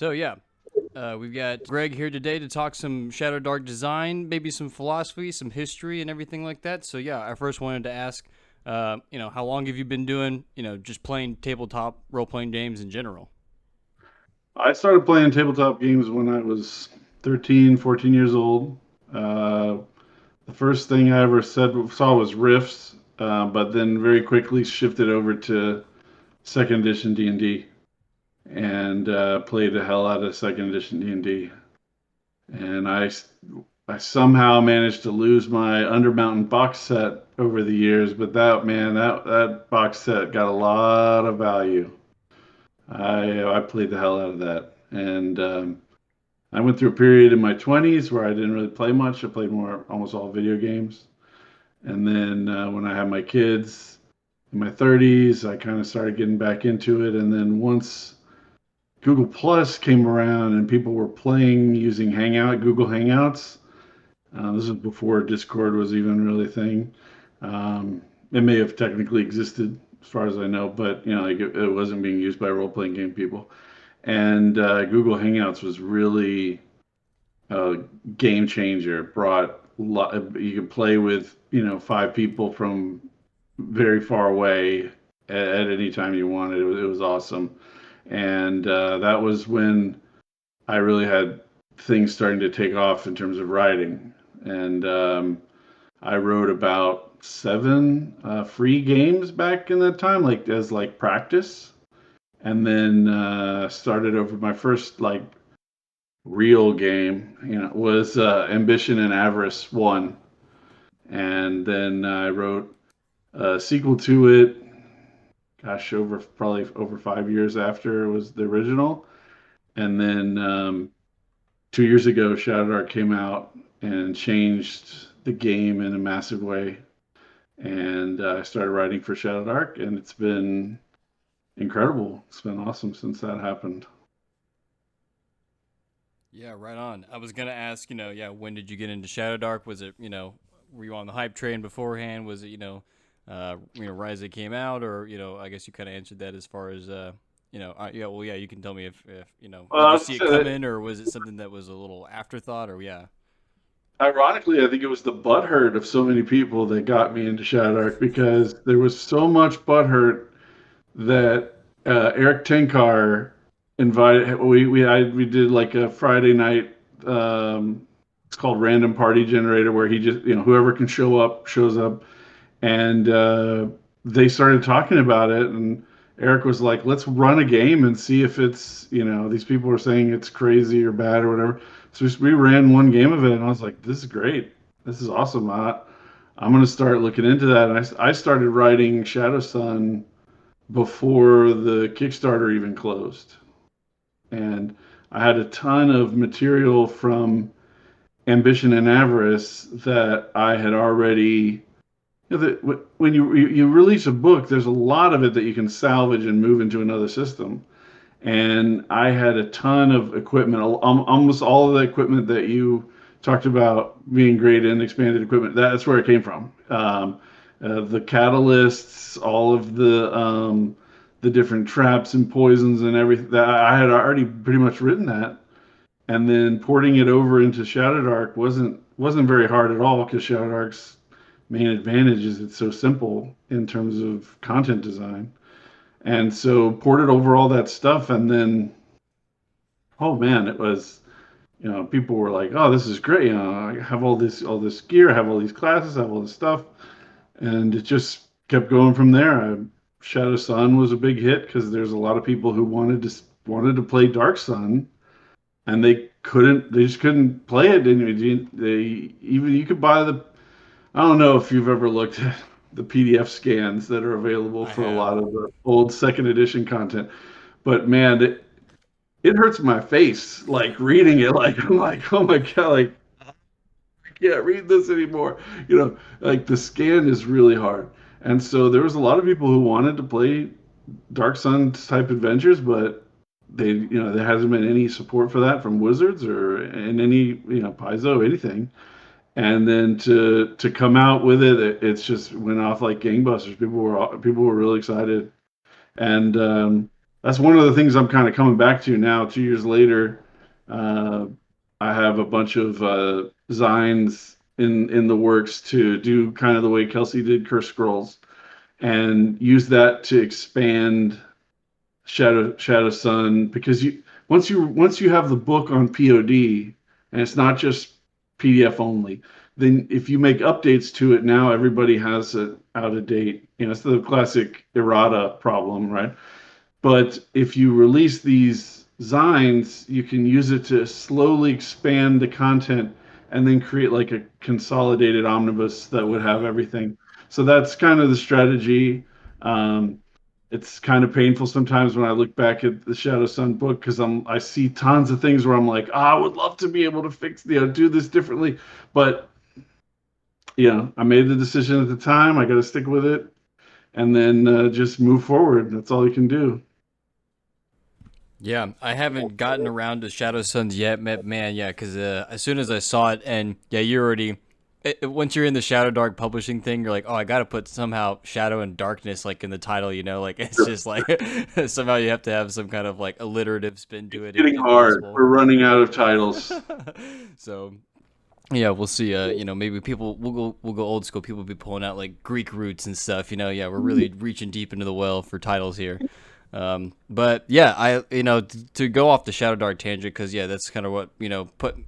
So yeah, we've got Greg here today to talk some Shadowdark design, maybe some philosophy, some history, and everything like that. So yeah, I first wanted to ask, how long have you been doing, just playing tabletop role-playing games in general? I started playing tabletop games when I was 13, 14 years old. Uh, the first thing I ever saw was Rifts, but then very quickly shifted over to second edition D&D and played the hell out of second edition D&D. And I somehow managed to lose my Undermountain box set over the years, but that box set got a lot of value. I played the hell out of that, and I went through a period in my 20s where I didn't really play much. I played more, almost all video games. And then when I had my kids in my 30s, I kind of started getting back into it. And then once Google Plus came around and people were playing using Google Hangouts, this was before Discord was even really a thing. It may have technically existed as far as I know, but like it wasn't being used by role-playing game people. And Google Hangouts was really a game changer. You could play with five people from very far away at any time you wanted. It was awesome, and that was when I really had things starting to take off in terms of writing. And I wrote about seven free games back in that time, like as like practice, and then started over my first like real game, was Ambition and Avarice 1. And then I wrote a sequel to it, gosh, probably over 5 years after it was the original. And then 2 years ago, Shadowdark came out and changed the game in a massive way. And I started writing for Shadowdark, and it's been incredible. It's been awesome since that happened. Yeah, right on. I was gonna ask, when did you get into Shadowdark? Was it, were you on the hype train beforehand? Was it, Rise that came out, or I guess you kind of answered that as far as, yeah, well, yeah, you can tell me if did you I'd see it say that coming, or was it something that was a little afterthought, or yeah. ironically, I think it was the butthurt of so many people that got me into Shadowdark because there was so much butthurt that Eric Tenkar invited. We did like a Friday night. It's called Random Party Generator, where he just whoever can show up shows up, and they started talking about it, and Eric was like, let's run a game and see if it's these people are saying it's crazy or bad or whatever. So we ran one game of it, and I was like, this is great, this is awesome. I'm going to start looking into that. And I started writing Shadow Sun before the Kickstarter even closed, and I had a ton of material from Ambition and Avarice that I had already when you release a book, there's a lot of it that you can salvage and move into another system. And I had a ton of equipment, almost all of the equipment that you talked about being great in expanded equipment. That's where it came from. The catalysts, all of the different traps and poisons and everything. That I had already pretty much written that, and then porting it over into Shadowdark wasn't very hard at all because Shadowdark's main advantage is it's so simple in terms of content design. And so ported over all that stuff, and then oh man, it was people were like, oh, this is great. I have all this gear, I have all these classes, I have all this stuff, and it just kept going from there. Shadow Sun was a big hit because there's a lot of people who wanted to play Dark Sun, and they just couldn't play it. You could buy the I don't know if you've ever looked at the PDF scans that are available I for a have. lot of the old second edition content, but man, it hurts my face like reading it. Like I'm like, oh my god, like I can't read this anymore. Like the scan is really hard, and so there was a lot of people who wanted to play Dark Sun type adventures, but there hasn't been any support for that from Wizards or in any Paizo anything. And then to come out with it's just went off like gangbusters. People were really excited, and that's one of the things I'm kind of coming back to now, 2 years later. Uh, I have a bunch of designs in the works to do kind of the way Kelsey did Curse Scrolls, and use that to expand Shadow Sun, because once you have the book on POD and it's not just PDF only, then if you make updates to it, now everybody has it out of date. It's the classic errata problem, right? But if you release these Zines, you can use it to slowly expand the content and then create like a consolidated omnibus that would have everything. So that's kind of the strategy. Um, it's kind of painful sometimes when I look back at the Shadow Sun book, because I see tons of things where I'm like, I would love to be able to fix, do this differently. But I made the decision at the time. I got to stick with it, and then just move forward. That's all you can do. Yeah, I haven't gotten around to Shadow Suns yet, man. Yeah, because as soon as I saw it, and yeah, you already. Once you're in the Shadowdark publishing thing, you're like, oh, I gotta put somehow Shadow and Darkness like in the title, like it's just like somehow you have to have some kind of like alliterative spin to it Getting if hard. possible. We're running out of titles. So yeah, we'll see. Maybe people we'll go old school. People will be pulling out like Greek roots and stuff. Yeah, we're really reaching deep into the well for titles here. But yeah, to go off the Shadow Dark tangent, because yeah, that's kind of what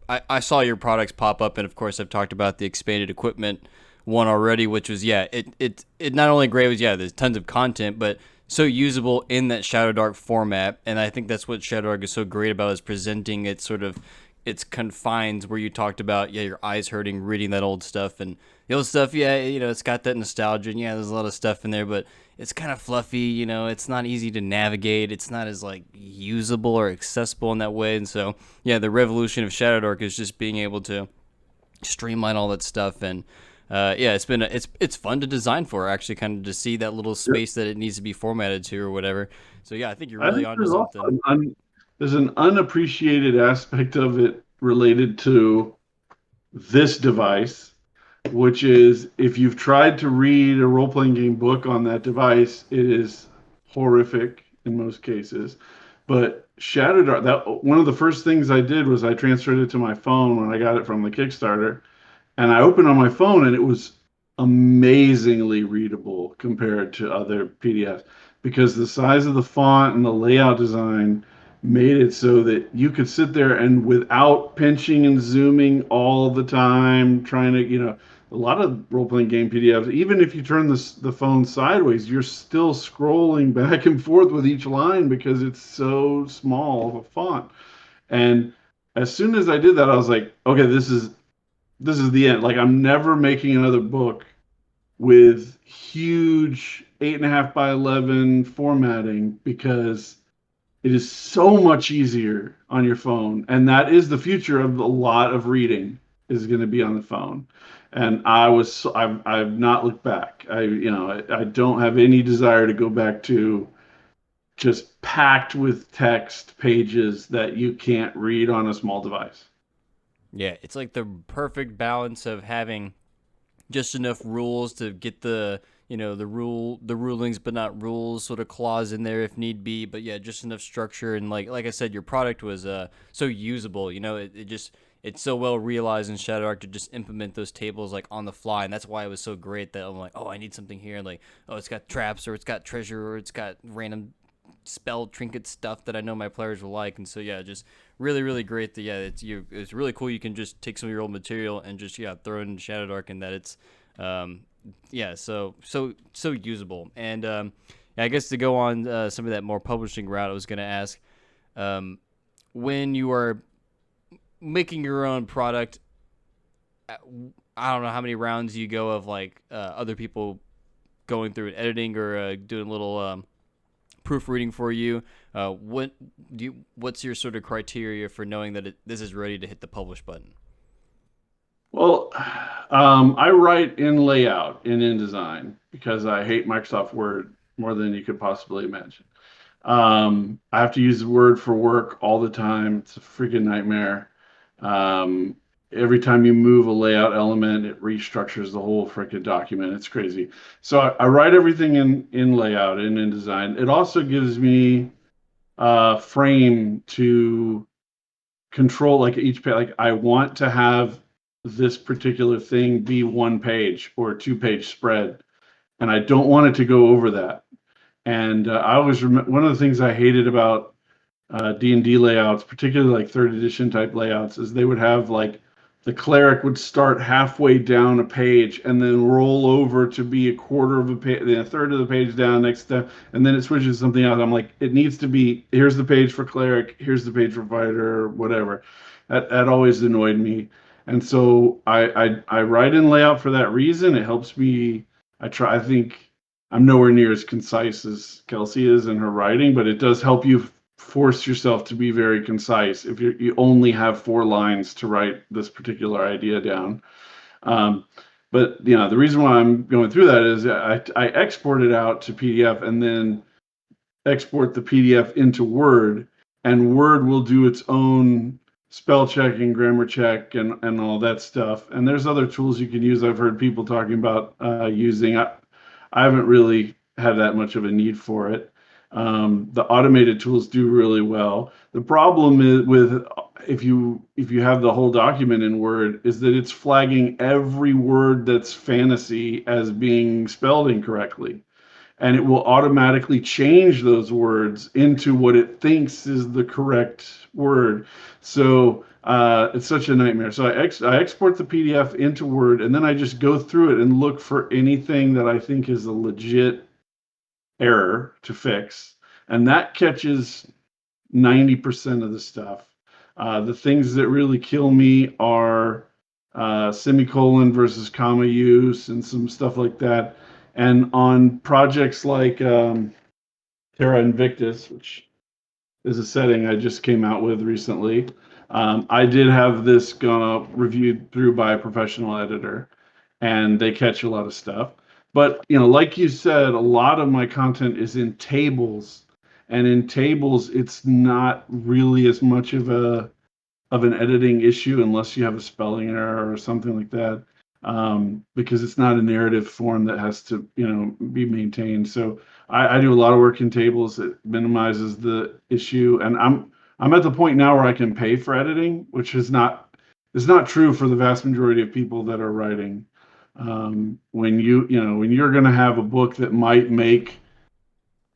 I saw your products pop up, and of course I've talked about the expanded equipment one already, which was yeah, it not only great was yeah, there's tons of content, but so usable in that Shadow Dark format, and I think that's what Shadow Dark is so great about, is presenting it sort of its confines, where you talked about yeah, your eyes hurting reading that old stuff, and the old stuff, yeah, it's got that nostalgia, and yeah, there's a lot of stuff in there, but it's kind of fluffy, it's not easy to navigate, it's not as like usable or accessible in that way. And so yeah, the revolution of Shadowdark is just being able to streamline all that stuff. And yeah, it's fun to design for, actually, kind of to see that little space that it needs to be formatted to or whatever. So yeah, I think you're I really think onto there's also something. there's an unappreciated aspect of it related to this device, which is, if you've tried to read a role playing game book on that device, it is horrific in most cases. But Shadowdark, that one of the first things I did was I transferred it to my phone when I got it from the Kickstarter, and I opened on my phone, and it was amazingly readable compared to other PDFs, because the size of the font and the layout design made it so that you could sit there and, without pinching and zooming all the time, trying to, a lot of role playing game PDFs, even if you turn the phone sideways, you're still scrolling back and forth with each line because it's so small of a font. And as soon as I did that, I was like, okay, this is the end. Like, I'm never making another book with huge 8.5 by 11 formatting, because it is so much easier on your phone, and that is the future of a lot of reading, is going to be on the phone. And I've not looked back. I don't have any desire to go back to just packed with text pages that you can't read on a small device. Yeah, it's like the perfect balance of having just enough rules to get the rulings but not rules sort of clause in there if need be, but yeah, just enough structure. And like I said, your product was so usable, it's so well realized in Shadowdark to just implement those tables like on the fly. And that's why it was so great that I'm like, oh, I need something here, and like, oh, it's got traps, or it's got treasure, or it's got random spell trinket stuff that I know my players will like. And so yeah, just really really great that yeah, it's really cool. You can just take some of your old material and just yeah, throw it in Shadowdark, and that it's um yeah, so usable. And I guess to go on some of that more publishing route, I was going to ask, um when you are making your own product, uh, I don't know how many rounds you go of like other people going through and editing, or doing a little proofreading for you. What's your sort of criteria for knowing that this is ready to hit the publish button? Well, I write in layout in InDesign because I hate Microsoft Word more than you could possibly imagine. I have to use Word for work all the time. It's a freaking nightmare. Um, every time you move a layout element, it restructures the whole freaking document. It's crazy. So I write everything in layout in InDesign. It also gives me frame to control like each page. Like I want to have this particular thing be 1 page or 2 page spread, and I don't want it to go over that. And I always remember one of the things I hated about D&D layouts, particularly like third edition type layouts, is they would have like the cleric would start halfway down a page and then roll over to be a quarter of a page, then a third of the page down next to, and then it switches to something else. I'm like, it needs to be, here's the page for cleric, here's the page for fighter, whatever. That always annoyed me. And so I write in layout for that reason. It helps me. I think I'm nowhere near as concise as Kelsey is in her writing, but it does help you force yourself to be very concise if you only have 4 lines to write this particular idea down. Um, but the reason why I'm going through that is I export it out to PDF and then export the PDF into Word, and Word will do its own spell check and grammar check and all that stuff. And there's other tools you can use. I've heard people talking about using. I haven't really had that much of a need for it. The automated tools do really well. The problem is with if you have the whole document in Word is that it's flagging every word that's fantasy as being spelled incorrectly, and it will automatically change those words into what it thinks is the correct word. So it's such a nightmare. So I export the PDF into Word, and then I just go through it and look for anything that I think is a legit error to fix, and that catches 90% of the stuff. The things that really kill me are semicolon versus comma use and some stuff like that. And on projects like Terra Invictus, which is a setting I just came out with recently, I did have this reviewed through by a professional editor, and they catch a lot of stuff. But like you said, a lot of my content is in tables, and in tables, it's not really as much of an editing issue unless you have a spelling error or something like that, because it's not a narrative form that has to be maintained. So I do a lot of work in tables. It minimizes the issue, and I'm at the point now where I can pay for editing, which is not true for the vast majority of people that are writing. When you're going to have a book that might make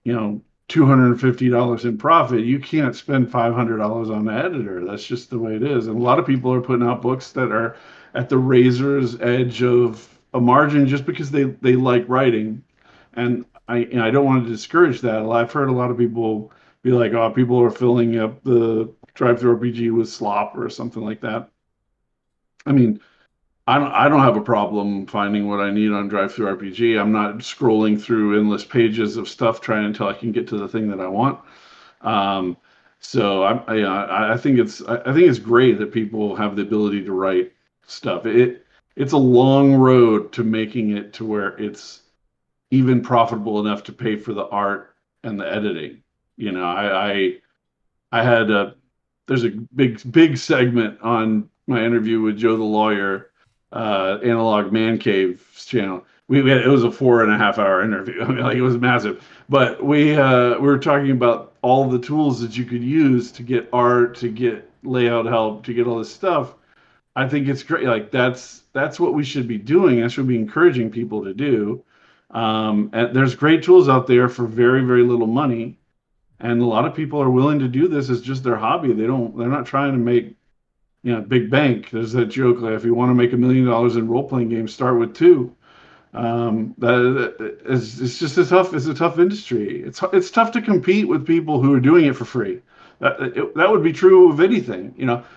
$250 in profit, you can't spend $500 on the editor. That's just the way it is. And a lot of people are putting out books that are at the razor's edge of a margin just because they like writing. And I don't want to discourage that. I've heard a lot of people be like, oh, people are filling up the DriveThruRPG with slop or something like that. I mean, I don't have a problem finding what I need on DriveThruRPG. I'm not scrolling through endless pages of stuff trying until I can get to the thing that I want. Um, so I think it's great that people have the ability to write stuff. It's a long road to making it to where it's even profitable enough to pay for the art and the editing. I had there's a big segment on my interview with Joe the lawyer, Analog Man Cave's channel. It was a 4.5 hour interview. I mean, like, it was massive. But we were talking about all the tools that you could use to get art, to get layout help, to get all this stuff. I think it's great. Like that's what we should be doing. That's what we be encouraging people to do. And there's great tools out there for very, very little money, and a lot of people are willing to do this as just their hobby. They're not trying to make big bank. There's that joke, like, if you want to make $1 million in role playing games, start with two. It's just it's a tough industry. It's tough to compete with people who are doing it for free. That would be true of anything.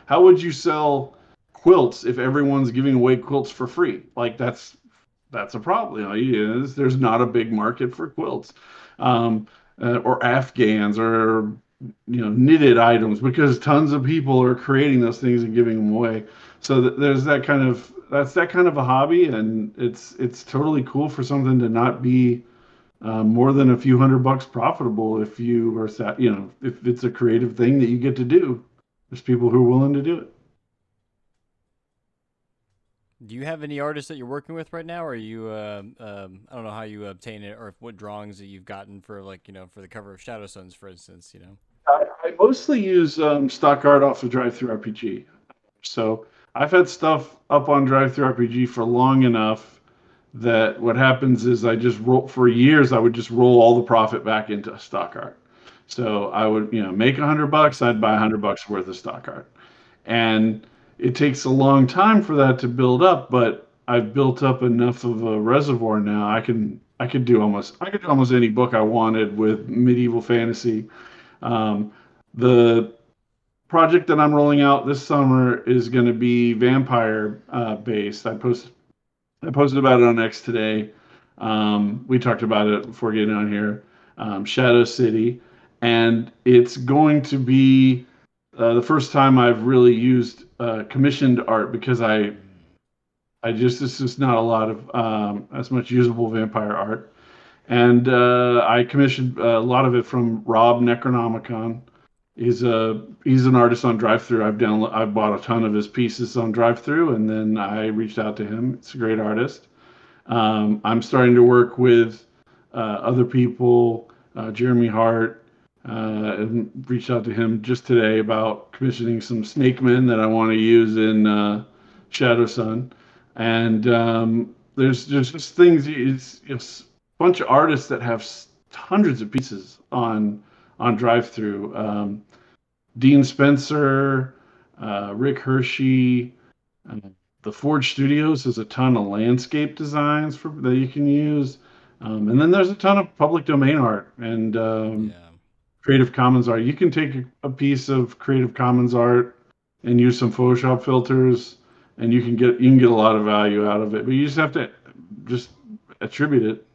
How would you sell quilts if everyone's giving away quilts for free? Like, that's a problem. There's not a big market for quilts, um, or Afghans, or knitted items, because tons of people are creating those things and giving them away. So there's that kind of a hobby, and it's totally cool for something to not be more than a few $100 profitable if you are if it's a creative thing that you get to do. There's people who are willing to do it. Do you have any artists that you're working with right now, or are you? I don't know how you obtain it, or what drawings that you've gotten for, like, for the cover of Shadow Suns, for instance. mostly use stock art off of DriveThruRPG. So I've had stuff up on DriveThruRPG for long enough that what happens is I just roll for years. I would just roll all the profit back into stock art. So I would, make $100. I'd buy $100 worth of stock art, and it takes a long time for that to build up. But I've built up enough of a reservoir now. I could do almost any book I wanted with medieval fantasy. Um, the project that I'm rolling out this summer is going to be vampire based. I posted about it on X today. We talked about it before getting on here. ShadowCity, and it's going to be the first time I've really used commissioned art because I just this is not a lot of as much usable vampire art, and I commissioned a lot of it from Rob Necronomicon. He's an artist on DriveThru. I've bought a ton of his pieces on DriveThru, and then I reached out to him. It's a great artist. I'm starting to work with other people, Jeremy Hart, and reached out to him just today about commissioning some snake men that I want to use in Shadow Sun. And there's just things. It's a bunch of artists that have hundreds of pieces on DriveThru. Dean Spencer, Rick Hershey. uh, the Forge Studios has a ton of landscape designs that you can use. And then there's a ton of public domain art and Yeah. Creative Commons art. You can take a piece of Creative Commons art and use some Photoshop filters, and you can get a lot of value out of it. But you just have to just attribute it,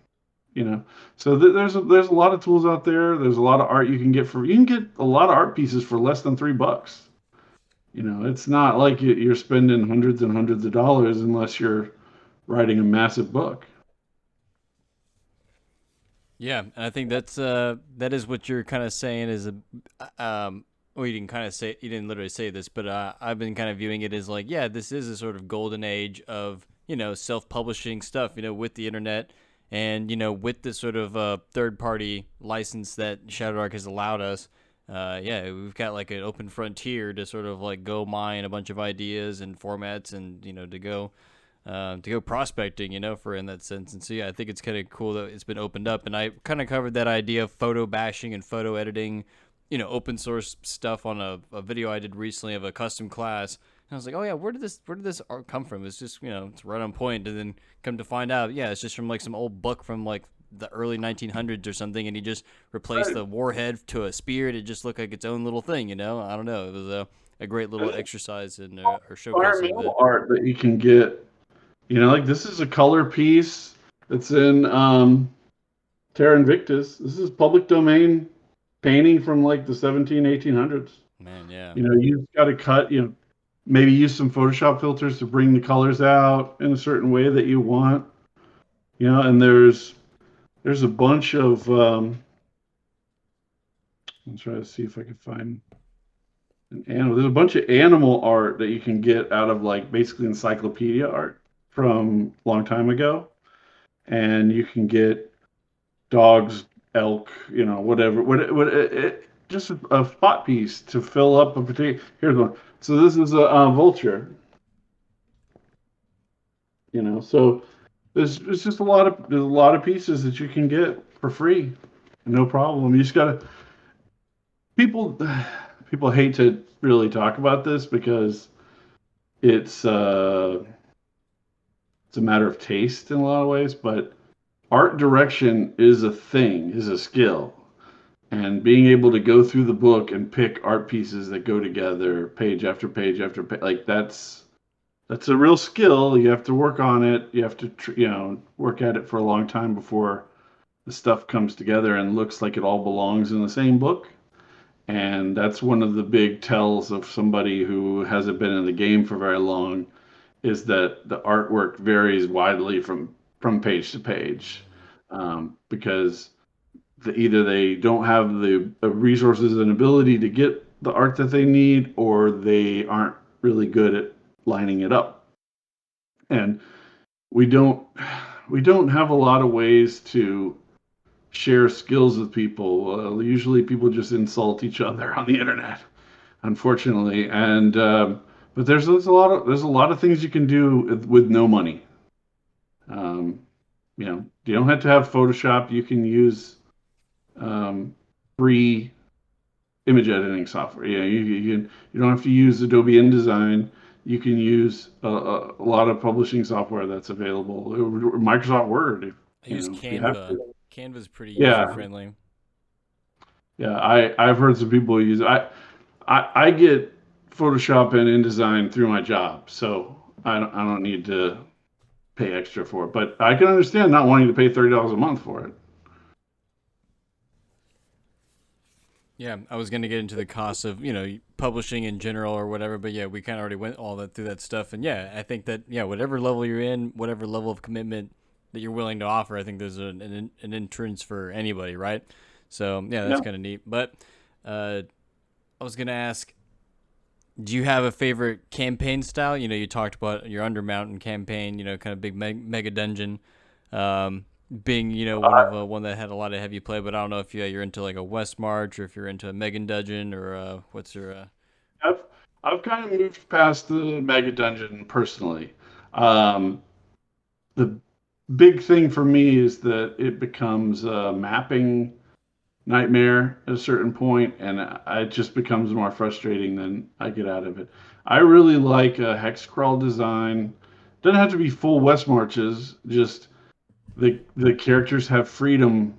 you know. So there's a lot of tools out there. There's a lot of art you can get a lot of art pieces for less than $3. It's not like you're spending hundreds and hundreds of dollars unless you're writing a massive book. Yeah, and I think that is what you're kind of saying is a well, you didn't kind of say, you didn't literally say this, but I've been kind of viewing it as like, yeah, this is a sort of golden age of self-publishing stuff, with the internet, and with this sort of third-party license that Shadowdark has allowed us. Yeah, we've got like an open frontier to sort of like go mine a bunch of ideas and formats, and to go prospecting, for in that sense. And so yeah, I think it's kind of cool that it's been opened up. And I kind of covered that idea of photo bashing and photo editing, open source stuff on a video I did recently of a custom class. And I was like, oh yeah, where did this art come from? It's just it's right on point. And then come to find out, yeah, it's just from like some old book from like the early 1900s or something, and he just replaced Right. the warhead to a spear. It just looked like its own little thing. I don't know. It was a great little There's exercise in or showcasing of environmental it. art that you can get. Like this is a color piece that's in Terra Invictus. This is public domain painting from like the 17, 1800s. Man, yeah. You've got to cut, maybe use some Photoshop filters to bring the colors out in a certain way that you want. And there's a bunch of I'm trying to see if I can find an animal. There's a bunch of animal art that you can get out of like basically encyclopedia art from a long time ago, and you can get dogs, elk, whatever. Just a spot piece to fill up a particular. Here's one. So this is a vulture. So there's just there's a lot of pieces that you can get for free, no problem. You just gotta people people hate to really talk about this because it's it's a matter of taste in a lot of ways, but art direction is a thing, is a skill. And being able to go through the book and pick art pieces that go together page after page after page, like that's a real skill. You have to work on it. You have to work at it for a long time before the stuff comes together and looks like it all belongs in the same book. And that's one of the big tells of somebody who hasn't been in the game for very long, is that the artwork varies widely from page to page, because either they don't have the resources and ability to get the art that they need, or they aren't really good at lining it up. And we don't we don't have a lot of ways to share skills with people. Usually, people just insult each other on the internet, unfortunately. And but there's a lot of things you can do with no money. Um, you don't have to have Photoshop. You can use um, free image editing software. You don't have to use Adobe InDesign. You can use a lot of publishing software that's available. Microsoft Word, I use if you have Canva. to. Canva's pretty user Yeah, friendly. yeah. I've heard some people use. I get Photoshop and InDesign through my job, so I don't need to pay extra for it. But I can understand not wanting to pay $30 a month for it. Yeah, I was gonna get into the cost of publishing in general or whatever, but yeah, we kind of already went all that through that stuff, and yeah, I think that whatever level you're in, whatever level of commitment that you're willing to offer, I think there's an entrance for anybody, right? So yeah, that's Yeah. kind of neat. But I was gonna ask, do you have a favorite campaign style? You talked about your Undermountain campaign, kind of big mega dungeon. Um, being one that had a lot of heavy play, but I don't know if you're into like a West March or if you're into a Megan Dungeon or what's your I've I've kind of moved past the mega dungeon personally. Um, the big thing for me is that it becomes a mapping nightmare at a certain point, and it just becomes more frustrating than I get out of it. I really like a hex crawl design. Doesn't have to be full West Marches. Just the characters have freedom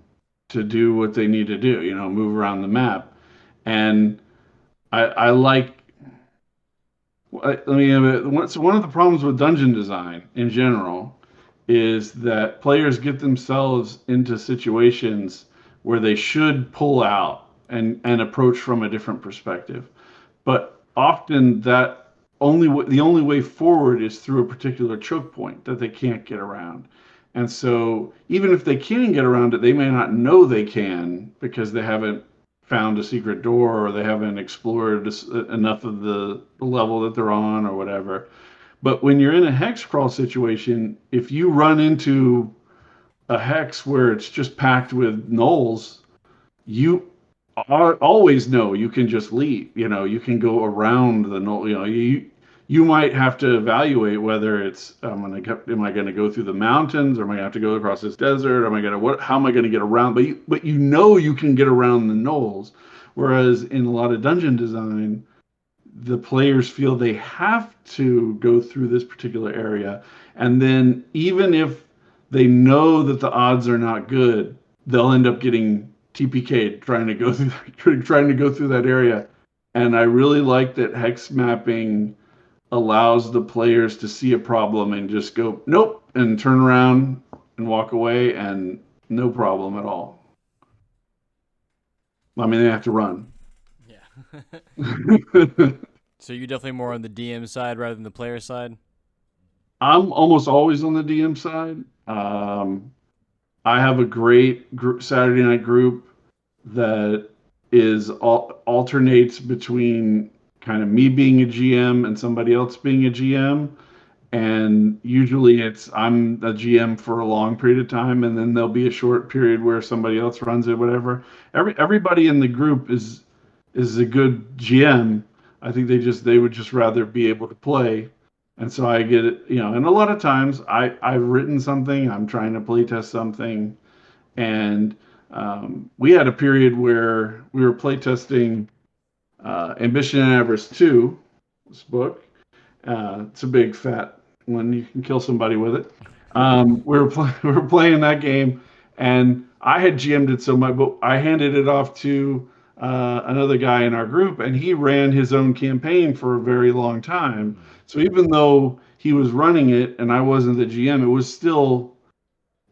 to do what they need to do. Move around the map, and I like I mean, one of the problems with dungeon design in general is that players get themselves into situations where they should pull out and approach from a different perspective. But often the only way forward is through a particular choke point that they can't get around. And so even if they can get around it, they may not know they can because they haven't found a secret door or they haven't explored enough of the level that they're on or whatever. But when you're in a hex crawl situation, if you run into a hex where it's just packed with gnolls, you always know you can just leave. You can go around the null. You might have to evaluate whether it's am I going to go through the mountains or am I going to have to go across this desert? Am I going to what? How am I going to get around? But you can get around the knolls. Whereas in a lot of dungeon design, the players feel they have to go through this particular area, and then even if they know that the odds are not good, they'll end up getting TPK'd trying to go through trying to go through that area. And I really like that hex mapping allows the players to see a problem and just go nope and turn around and walk away and no problem at all. I mean, they have to run. yeah. So you're definitely more on the DM side rather than the player side. I'm almost always on the DM side. I have a great Saturday night group that alternates between kind of me being a GM and somebody else being a GM. And usually it's I'm a GM for a long period of time, and then there'll be a short period where somebody else runs it, whatever. Everybody in the group is a good GM. I think they would just rather be able to play. And so I get it, and a lot of times I've written something, I'm trying to play test something, and we had a period where we were playtesting Ambition and Avarice 2, this book. It's a big fat one. You can kill somebody with it. We were playing that game, and I had GM'd it so much, but I handed it off to another guy in our group, and he ran his own campaign for a very long time. So even though he was running it and I wasn't the GM, it was still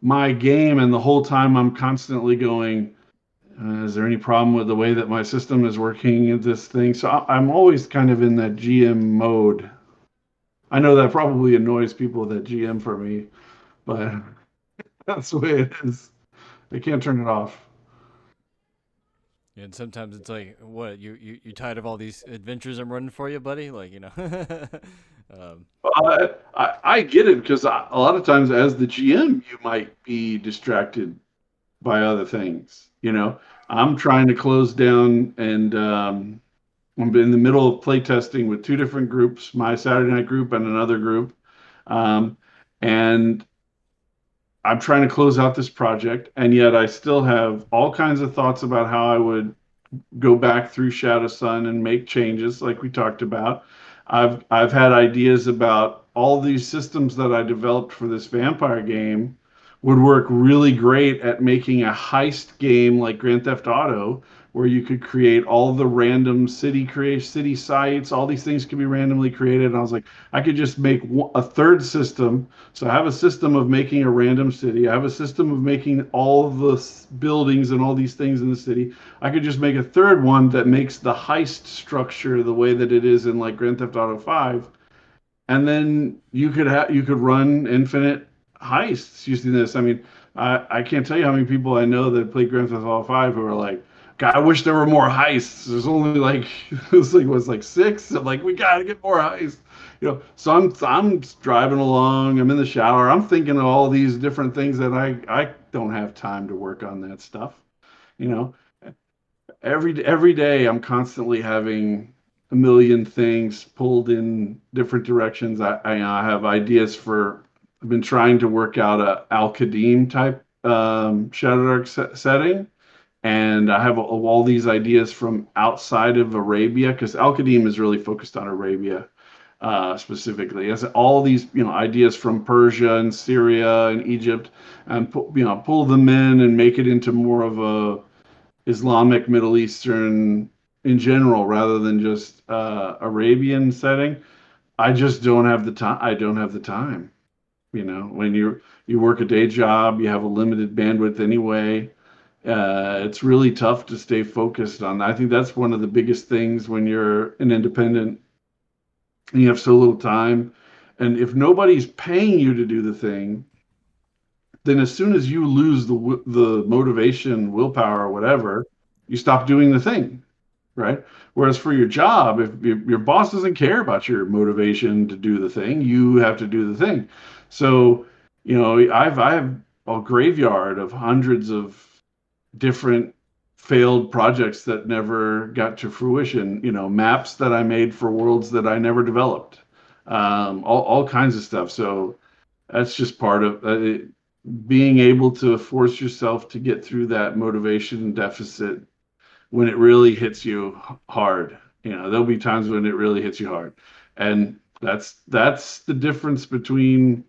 my game, and the whole time I'm constantly going, is there any problem with the way that my system is working in this thing? So I'm always kind of in that GM mode. I know that probably annoys people that GM for me, but that's the way it is. They can't turn it off. And sometimes it's like, what you tired of all these adventures I'm running for you, buddy? Like um, I get it because a lot of times as the GM, you might be distracted by other things. I'm trying to close down, and I'm in the middle of playtesting with two different groups, my Saturday night group and another group. Um, and I'm trying to close out this project, and yet I still have all kinds of thoughts about how I would go back through Shadow Sun and make changes like we talked about. I've had ideas about all these systems that I developed for this vampire game would work really great at making a heist game like Grand Theft Auto, where you could create all the random city sites, all these things could be randomly created. And I was like, I could just make a third system. So I have a system of making a random city. I have a system of making all the buildings and all these things in the city. I could just make a third one that makes the heist structure the way that it is in like Grand Theft Auto 5, and then you could run infinite heists using this. I mean, I can't tell you how many people I know that play Grand Theft Auto 5 who are like, God, I wish there were more heists. There's only like this thing was like six. I'm like, we gotta get more heists. So I'm driving along. I'm in the shower. I'm thinking of all these different things that I don't have time to work on that stuff. You know, every day I'm constantly having a million things pulled in different directions. I have ideas for. I've been trying to work out a Al Qadim type Shadowdark setting, and I have all these ideas from outside of Arabia because Al Qadim is really focused on Arabia specifically. It has all these ideas from Persia and Syria and Egypt, and pull them in and make it into more of a Islamic, Middle Eastern in general, rather than just Arabian setting. I just don't have the time. I don't have the time. When you work a day job, you have a limited bandwidth anyway. It's really tough to stay focused on that. I think that's one of the biggest things when you're an independent and you have so little time. And if nobody's paying you to do the thing, then as soon as you lose the motivation, willpower, or whatever, you stop doing the thing, right? Whereas for your job, if your boss doesn't care about your motivation to do the thing, you have to do the thing. So, I have a graveyard of hundreds of different failed projects that never got to fruition. Maps that I made for worlds that I never developed, all kinds of stuff. So that's just part of being able to force yourself to get through that motivation deficit when it really hits you hard. There'll be times when it really hits you hard. And that's the difference between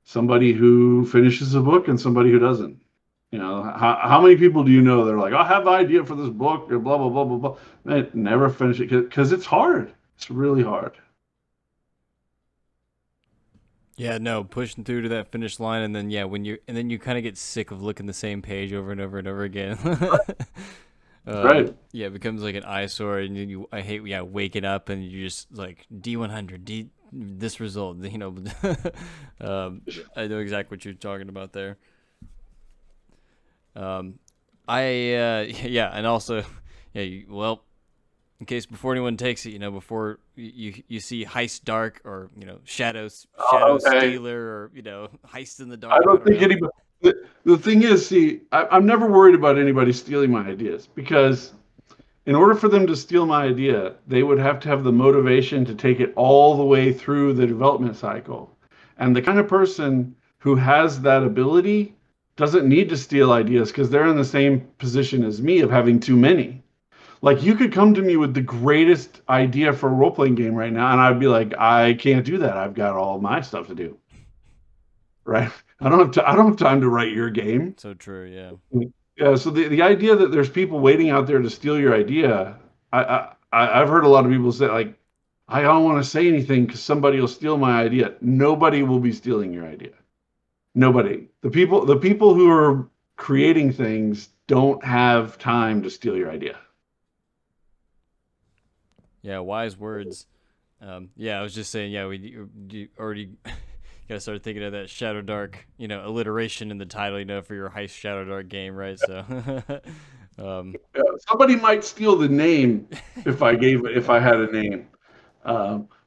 somebody who finishes a book and somebody who doesn't. How many people do you know that are like, I have an idea for this book, or blah, blah, blah, blah, blah. They never finish it because it's hard. It's really hard. Yeah, no, pushing through to that finish line, and then you kind of get sick of looking the same page over and over and over again. Right. Yeah, it becomes like an eyesore, and I hate waking up and you just like D100 this result. I know exactly what you're talking about there. Um, yeah, and also well, in case before anyone takes it, before you see Heist Dark or Shadow Okay. Stealer or Heist in the I Dark. I don't don't think know. anybody. The thing is, see, I'm never worried about anybody stealing my ideas because in order for them to steal my idea, they would have to have the motivation to take it all the way through the development cycle. And the kind of person who has that ability doesn't need to steal ideas because they're in the same position as me of having too many. Like you could come to me with the greatest idea for a role playing game right now, and I'd be like, I can't do that. I've got all my stuff to do. Right? I don't have time to write your game. So true. Yeah. Yeah. So the idea that there's people waiting out there to steal your idea, I've heard a lot of people say like, I don't want to say anything because somebody will steal my idea. Nobody will be stealing your idea. Nobody. The people who are creating things don't have time to steal your idea. Yeah. Wise words. Yeah, I was just saying. Yeah, you already gotta start thinking of that Shadow Dark, alliteration in the title, for your heist Shadow Dark game, right? So, um, Somebody might steal the name if I had a name.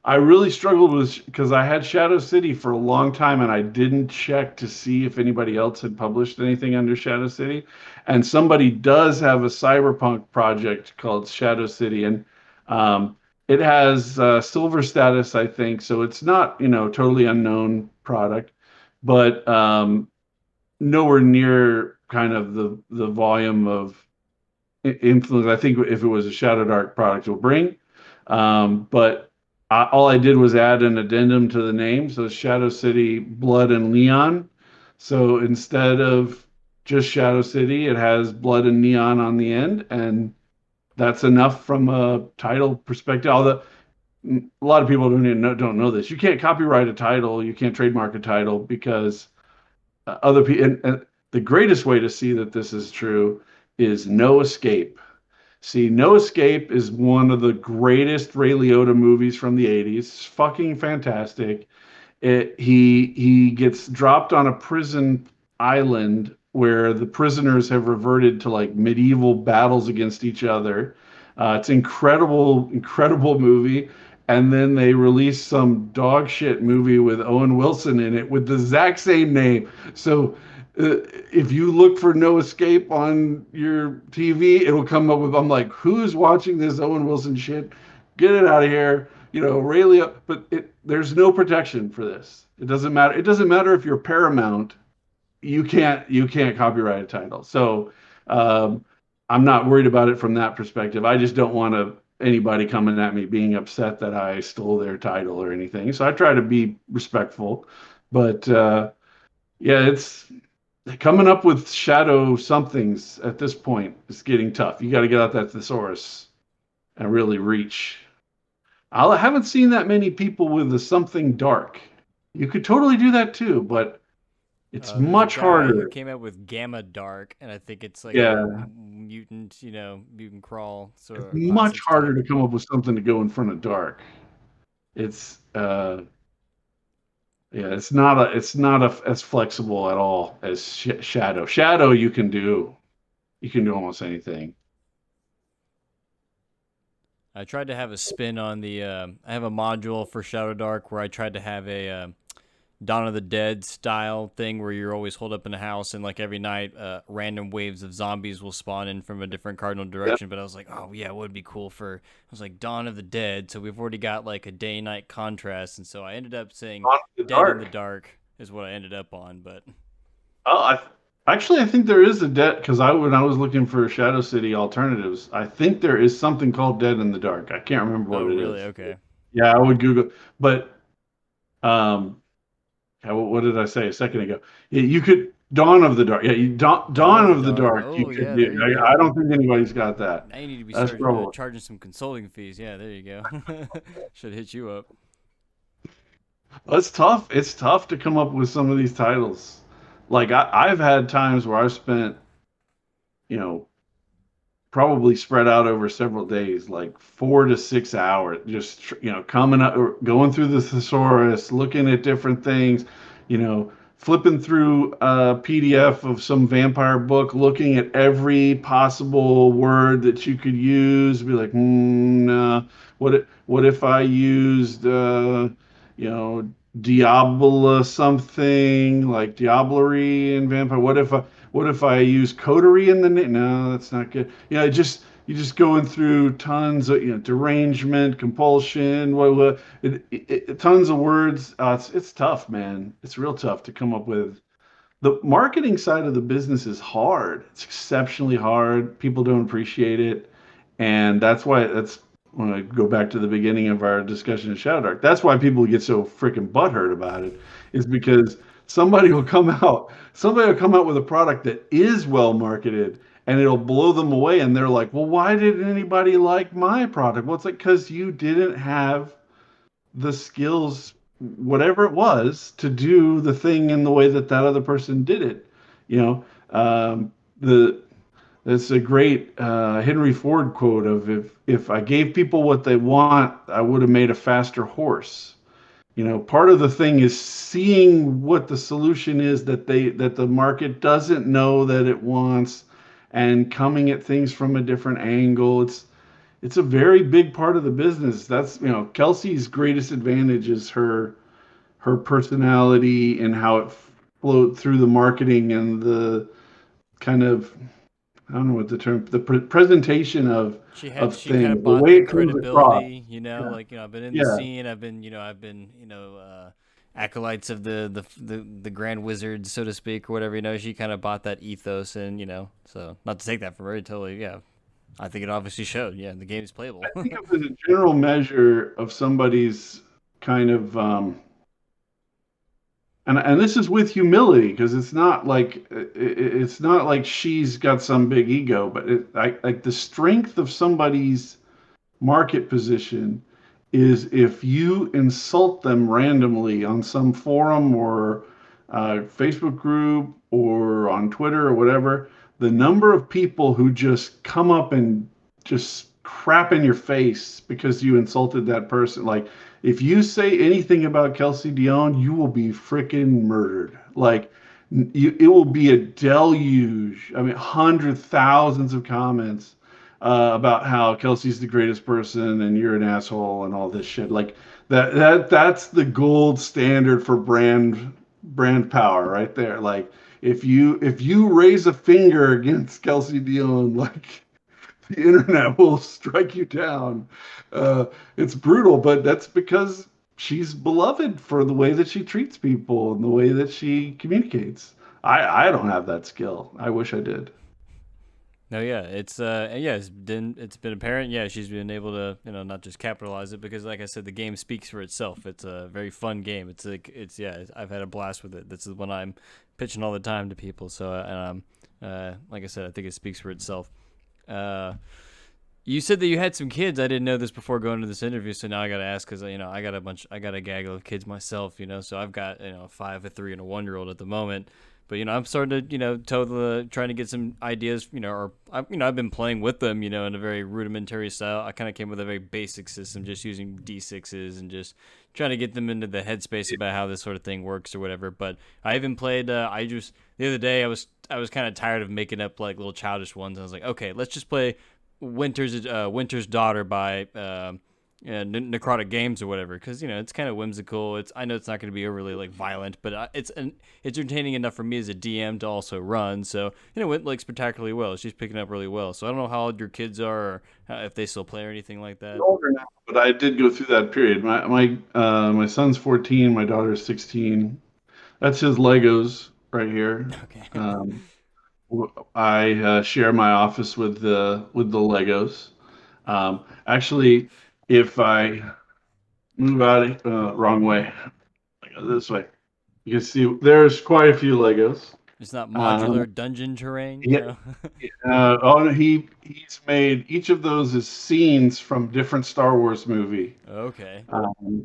I really struggled with because I had Shadow City for a long time and I didn't check to see if anybody else had published anything under Shadow City. And somebody does have a cyberpunk project called Shadow City, and um, it has silver status, I think. So it's not, totally unknown product, but nowhere near kind of the volume of influence I think if it was a Shadowdark product will bring. But all I did was add an addendum to the name, so Shadow City Blood and Neon. So instead of just Shadow City, it has blood and neon on the end, and that's enough from a title perspective. Although a lot of people don't know this, you can't copyright a title, you can't trademark a title because other people. And the greatest way to see that this is true is No Escape. See, No Escape is one of the greatest Ray Liotta movies from the 80s. It's fucking fantastic. He gets dropped on a prison island where the prisoners have reverted to like medieval battles against each other. It's incredible, incredible movie. And then they release some dog shit movie with Owen Wilson in it with the exact same name. So if you look for No Escape on your TV, it'll come up with, I'm like, who's watching this Owen Wilson shit? Get it out of here. Ray Liotta, but there's no protection for this. It doesn't matter. It doesn't matter if you're Paramount. You can't copyright a title. So um, I'm not worried about it from that perspective. I just don't want anybody coming at me being upset that I stole their title or anything. So I try to be respectful. But yeah, it's coming up with shadow somethings at this point is getting tough. You got to get out that thesaurus and really reach. I haven't seen that many people with the something dark. You could totally do that too, but it's There's a much guy who harder. came out with Gamma Dark, and I think it's like a Yeah, mutant, mutant crawl sort it's of much classics harder type. to come up with something to go in front of dark. It's yeah, it's not as flexible at all as shadow. Shadow you can do almost anything. I tried to have a spin on the. I have a module for Shadowdark where I tried to have a Dawn of the Dead style thing where you're always holed up in a house and like every night random waves of zombies will spawn in from a different cardinal Yeah, direction. But I was like, oh yeah, it would be cool for. I was like Dawn of the Dead, so we've already got like a day night contrast, and so I ended up saying on the Dead in the dark. Dark is what I ended up on. But Oh, actually I think there is a dead because when I was looking for Shadow City alternatives, I think there is something called Dead in the Dark. I can't remember oh what it really? is. Okay. Yeah, I would Google, but um, what did I say a second ago? Yeah, you could Dawn of the Dark. Yeah, Dawn of Dawn the of the Dark. Dark. You Oh could yeah, do. there you I go. don't think anybody's got that. Now you need to be That's probably. charging some consulting fees. Yeah, there you go. Should hit you up. It's tough. It's tough to come up with some of these titles. Like I've had times where I've spent, you know, probably spread out over several days, like 4 to 6 hours, just coming up, going through the thesaurus, looking at different things, flipping through a PDF of some vampire book, looking at every possible word that you could use. Be like, what if I used, Diabla something like Diablerie and vampire? What if I use coterie in the name? No, that's not good. You're just going through tons of derangement, compulsion, tons of words. It's tough, man. It's real tough to come up with. The marketing side of the business is hard. It's exceptionally hard. People don't appreciate it, and that's when I go back to the beginning of our discussion of Shadowdark. That's why people get so freaking butthurt about it, is because somebody will come out with a product that is well marketed, and it'll blow them away, and they're like, "Well, why didn't anybody like my product?" Well, it's like because you didn't have the skills, whatever it was, to do the thing in the way that other person did it. You know, the It's a great Henry Ford quote of if I gave people what they want, I would have made a faster horse. Part of the thing is seeing what the solution is that the market doesn't know that it wants, and coming at things from a different angle. it's a very big part of the business. That's, Kelsey's greatest advantage is her personality and how it flowed through the marketing and the kind of, I don't know what the term, the presentation of She kind things, of the bought way the it comes across. credibility, you know, Yeah. like, I've been in the Yeah. scene, I've been, acolytes of the grand wizard, so to speak, or whatever, she kind of bought that ethos, and, so not to take that from her, totally, yeah. I think it obviously showed, yeah, the game is playable. I think it was a general measure of somebody's kind of, and this is with humility because it's not like she's got some big ego, but like the strength of somebody's market position is if you insult them randomly on some forum or Facebook group or on Twitter or whatever, the number of people who just come up and just crap in your face because you insulted that person. Like, if you say anything about Kelsey Dion, you will be freaking murdered. Like, it will be a deluge. I mean, hundred thousands of comments about how Kelsey's the greatest person and you're an asshole and all this shit. Like that's the gold standard for brand power right there. Like if you raise a finger against Kelsey Dion, like the internet will strike you down. Uh, it's brutal, but that's because she's beloved for the way that she treats people and the way that she communicates. I don't have that skill. I wish I did. No, yeah, it's been apparent. Yeah, she's been able to not just capitalize it, because like I said, the game speaks for itself. It's a very fun game. I've had a blast with it. This is when I'm pitching all the time to people. So like I said, I think it speaks for itself. Uh, you said that you had some kids. I didn't know this before going to this interview, so now I got to ask, because I got a gaggle of kids myself. So I've got a 5, a 3, and a 1-year-old at the moment. But I'm starting to trying to get some ideas. I've been playing with them. In a very rudimentary style. I kind of came with a very basic system, just using D6s and just trying to get them into the headspace about how this sort of thing works or whatever. But I haven't played. I just the other day I was kind of tired of making up like little childish ones. I was like, okay, let's just play Winter's Daughter by Necrotic Games or whatever, because it's kind of whimsical. I know it's not going to be overly like violent, but it's entertaining enough for me as a DM to also run. So it went like spectacularly well. She's picking up really well. So I don't know how old your kids are, or if they still play or anything like that. Older now, but I did go through that period. My son's 14, my daughter's 16. That's his Legos right here. Okay. Um, I share my office with the Legos. Actually, if I move out wrong way, I go this way, you can see there's quite a few Legos. It's not Um, modular dungeon terrain, yeah, oh, no, he's made each of those as scenes from different Star Wars movie. Okay.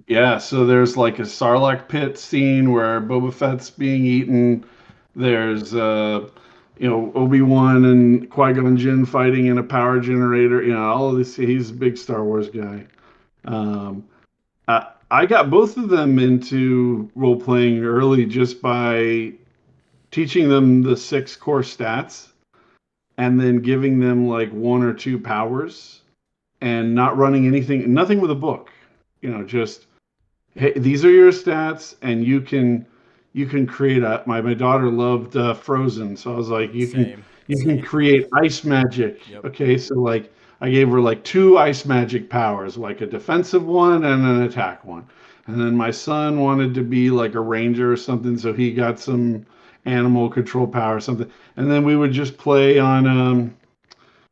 Yeah, so there's like a Sarlacc pit scene where Boba Fett's being eaten. There's Obi-Wan and Qui-Gon Jinn fighting in a power generator. All of this. He's a big Star Wars guy. Um, I got both of them into role playing early just by teaching them the 6 core stats and then giving them like 1 or 2 powers and not running nothing with a book. Just, hey, these are your stats, and you can create my daughter loved Frozen, so I was like, Same. you can Same. create ice magic. Yep. Okay, so like I gave her like 2 ice magic powers, like a defensive one and an attack one. And then my son wanted to be like a ranger or something, so he got some animal control power or something. And then we would just play on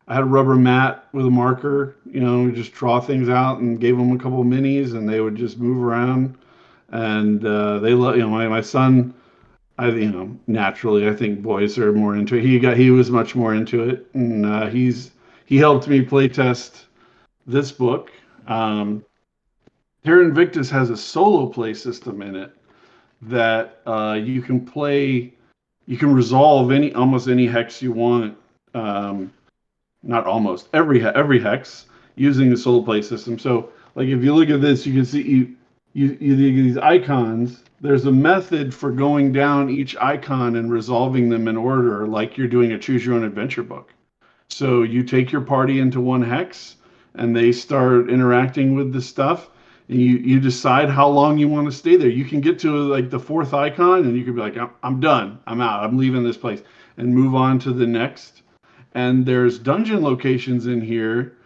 I had a rubber mat with a marker, we just draw things out and gave them a couple of minis, and they would just move around. And they love, my son. Naturally, I think boys are more into it. He was much more into it, and he helped me play test this book. Um, Terra Invictus has a solo play system in it that you can resolve almost any hex you want. Um, Not almost every hex using the solo play system. So like if you look at this, you can see these icons. There's a method for going down each icon and resolving them in order, like you're doing a choose your own adventure book. So you take your party into one hex, and they start interacting with the stuff. And you decide how long you want to stay there. You can get to like the fourth icon, and you could be like, I'm done. I'm out. I'm leaving this place, and move on to the next. And there's dungeon locations in here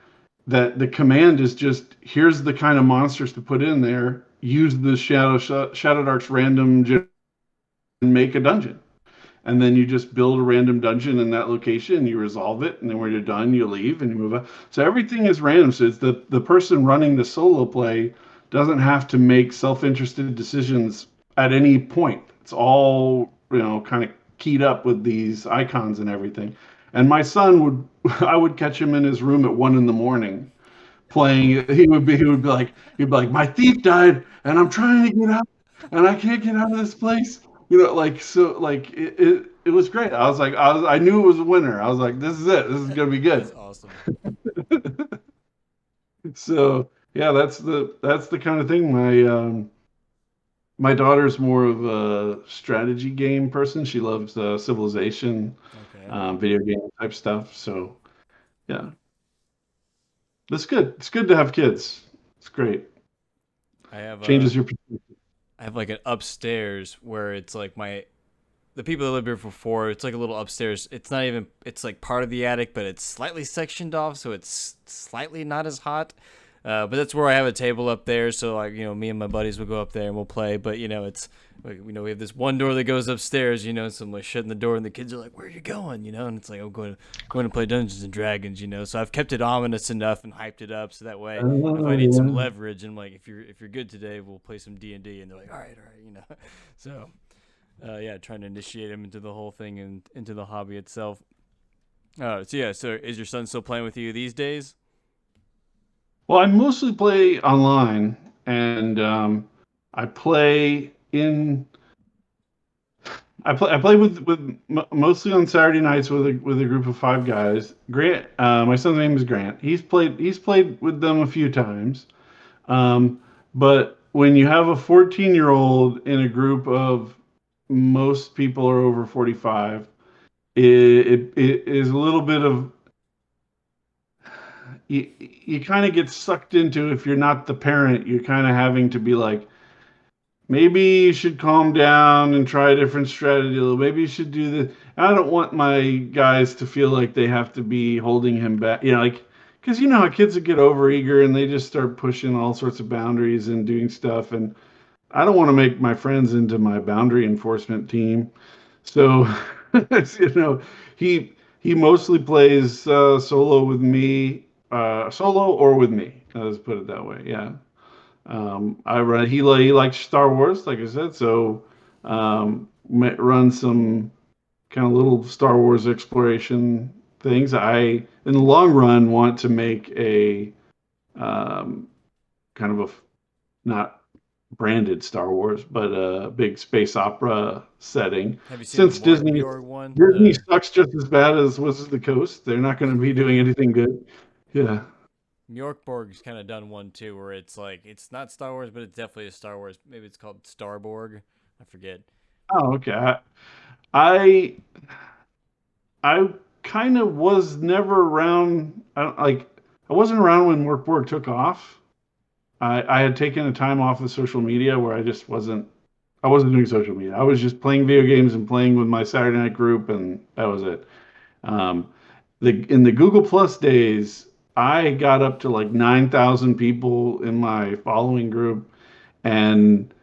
that the command is just here's the kind of monsters to put in there. Use the Shadowdark's random and make a dungeon, and then you just build a random dungeon in that location. You resolve it, and then when you're done, you leave and you move on. So everything is random. So it's the person running the solo play doesn't have to make self-interested decisions at any point. It's all kind of keyed up with these icons and everything. And my son would, I would catch him in his room at 1 in the morning playing. He'd be like, my thief died, and I'm trying to get out, and I can't get out of this place. Like so, like it was great. I knew it was a winner. I was like, this is it. This is gonna be That's good. awesome. So yeah, that's the kind of thing. My daughter's more of a strategy game person. She loves Civilization, Okay. video game type stuff. So yeah, that's good. It's good to have kids. It's great. I have a Changes your. I have like an upstairs where it's like the people that lived here before. It's like a little upstairs. It's not even. It's like part of the attic, but it's slightly sectioned off, so it's slightly not as hot. But that's where I have a table up there. So like me and my buddies will go up there and we'll play. But it's like, we have this one door that goes upstairs. So I'm like shutting the door, and the kids are like, "Where are you going?" And it's like, I'm going to play Dungeons and Dragons. So I've kept it ominous enough and hyped it up so that way if I Oh need some yeah. leverage, I'm like, if you're good today, we'll play some D&D, and they're like, all right, all right. So yeah, trying to initiate him into the whole thing and into the hobby itself. So yeah, so is your son still playing with you these days? Well, I mostly play online, and I play in. I play with mostly on Saturday nights with a group of 5 guys. Grant, my son's name is Grant. He's played with them a few times. Um, but when you have a 14-year-old in a group of most people are over 45, it is a little bit of you kind of get sucked into. If you're not the parent, you're kind of having to be like, maybe you should calm down and try a different strategy. Maybe you should do this. I don't want my guys to feel like they have to be holding him back. Like, because you know how kids get overeager and they just start pushing all sorts of boundaries and doing stuff. And I don't want to make my friends into my boundary enforcement team. So, you know, he mostly plays solo with me, solo or with me. Let's put it that way. Yeah. He likes Star Wars, like I said, so run some kind of little Star Wars exploration things. In the long run, want to make a um, kind of not branded Star Wars, but a big space opera setting. Have you seen the Since Mork Disney Bjorg one? Disney sucks just as bad as Wizards of the Coast, they're not going to be doing anything good. Yeah. Mjorkborg's kind of done one too, where it's like it's not Star Wars, but it's definitely a Star Wars. Maybe it's called Starborg. I forget. Oh, okay. I I kind of was never around. I wasn't around when Work took off. I had taken a time off of social media where I just wasn't. I wasn't doing social media. I was just playing video games and playing with my Saturday night group, and that was it. Um, in the Google Plus days, I got up to like 9,000 people in my following group, and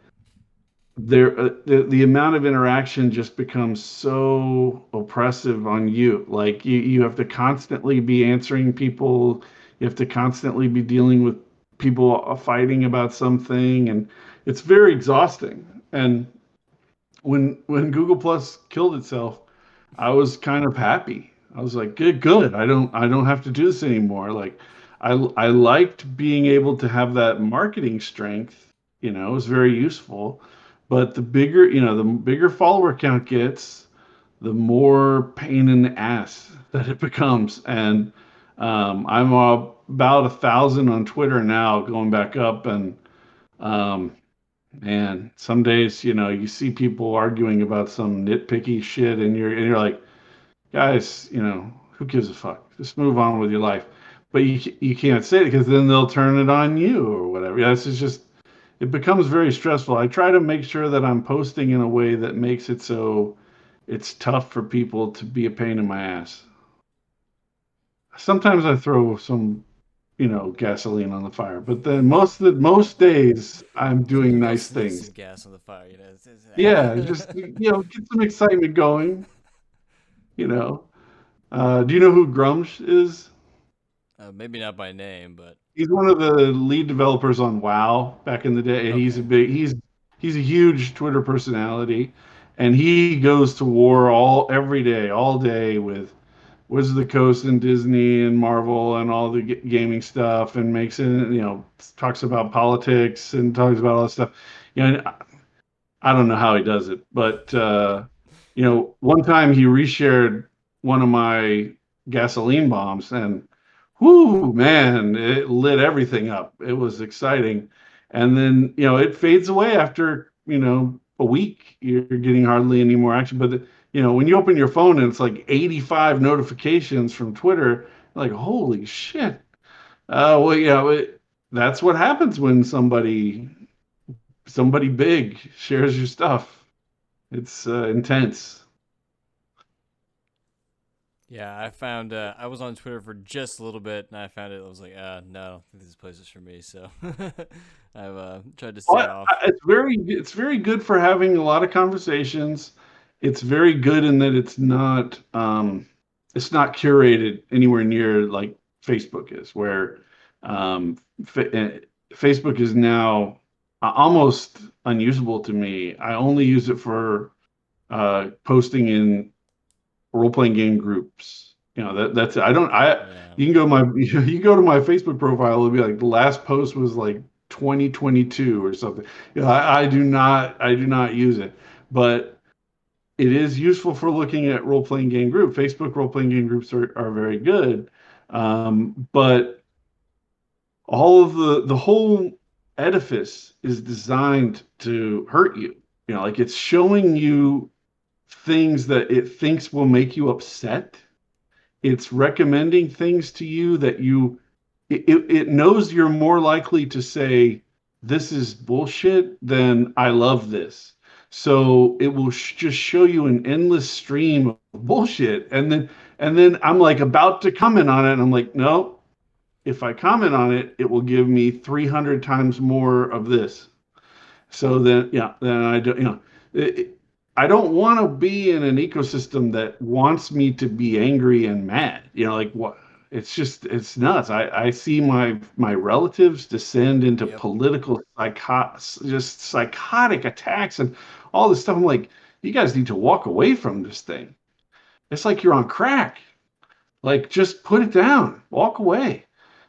the amount of interaction just becomes so oppressive on you. Like you have to constantly be answering people. You have to constantly be dealing with people fighting about something, and it's very exhausting. And when Google Plus killed itself, I was kind of happy. I was like, good. I don't have to do this anymore. Like, I liked being able to have that marketing strength. It was very useful. But the bigger follower count gets, the more pain in the ass that it becomes. And I'm about 1,000 on Twitter now, going back up, and um, man, some days, you see people arguing about some nitpicky shit, and you're like, guys, who gives a fuck? Just move on with your life. but you can't say it because then they'll turn it on you or whatever. Yeah, it's just it becomes very stressful. I try to make sure that I'm posting in a way that makes it so it's tough for people to be a pain in my ass. Sometimes I throw some, gasoline on the fire, but then most days I'm doing Sometimes I'll nice sneak things. some gas on the fire. Yeah, just get some excitement going. You know, do you know who Grumsh is? Maybe not by name, but He's one of the lead developers on WoW back in the day. okay. He's a huge Twitter personality, and he goes to war every day, all day with Wizards of the Coast and Disney and Marvel and all the gaming stuff, and makes it, talks about politics and talks about all that stuff. I don't know how he does it, but one time he reshared one of my gasoline bombs, and whoo, man, it lit everything up. It was exciting, and then it fades away after a week. You're getting hardly any more action, but when you open your phone and it's like 85 notifications from Twitter, like holy shit. Well, that's what happens when somebody big shares your stuff. It's intense. Yeah, I found I was on Twitter for just a little bit, and I found it. I was like, no, I don't think this place is for me. So I've tried to stay But off. it's very good for having a lot of conversations. It's very good in that it's not curated anywhere near like Facebook is, where Facebook is now almost unusable to me. I only use it for posting in role playing game groups. That's it. I don't I Yeah. You can go to my you go to my Facebook profile, it'll be like the last post was like 2022 or something. I do not use it. But it is useful for looking at role playing game group. Facebook role playing game groups are very good. But all of the whole edifice is designed to hurt you. Like it's showing you things that it thinks will make you upset. It's recommending things to you that it knows you're more likely to say this is bullshit than I love this. So it will just show you an endless stream of bullshit, and then I'm like about to comment on it, and I'm like, no. If I comment on it, it will give me 300 times more of this. So then, yeah, then I don't, I don't want to be in an ecosystem that wants me to be angry and mad. Like what? It's nuts. I see my relatives descend into Yep. political just psychotic attacks and all this stuff. I'm like, you guys need to walk away from this thing. It's like you're on crack. Like, just put it down, walk away.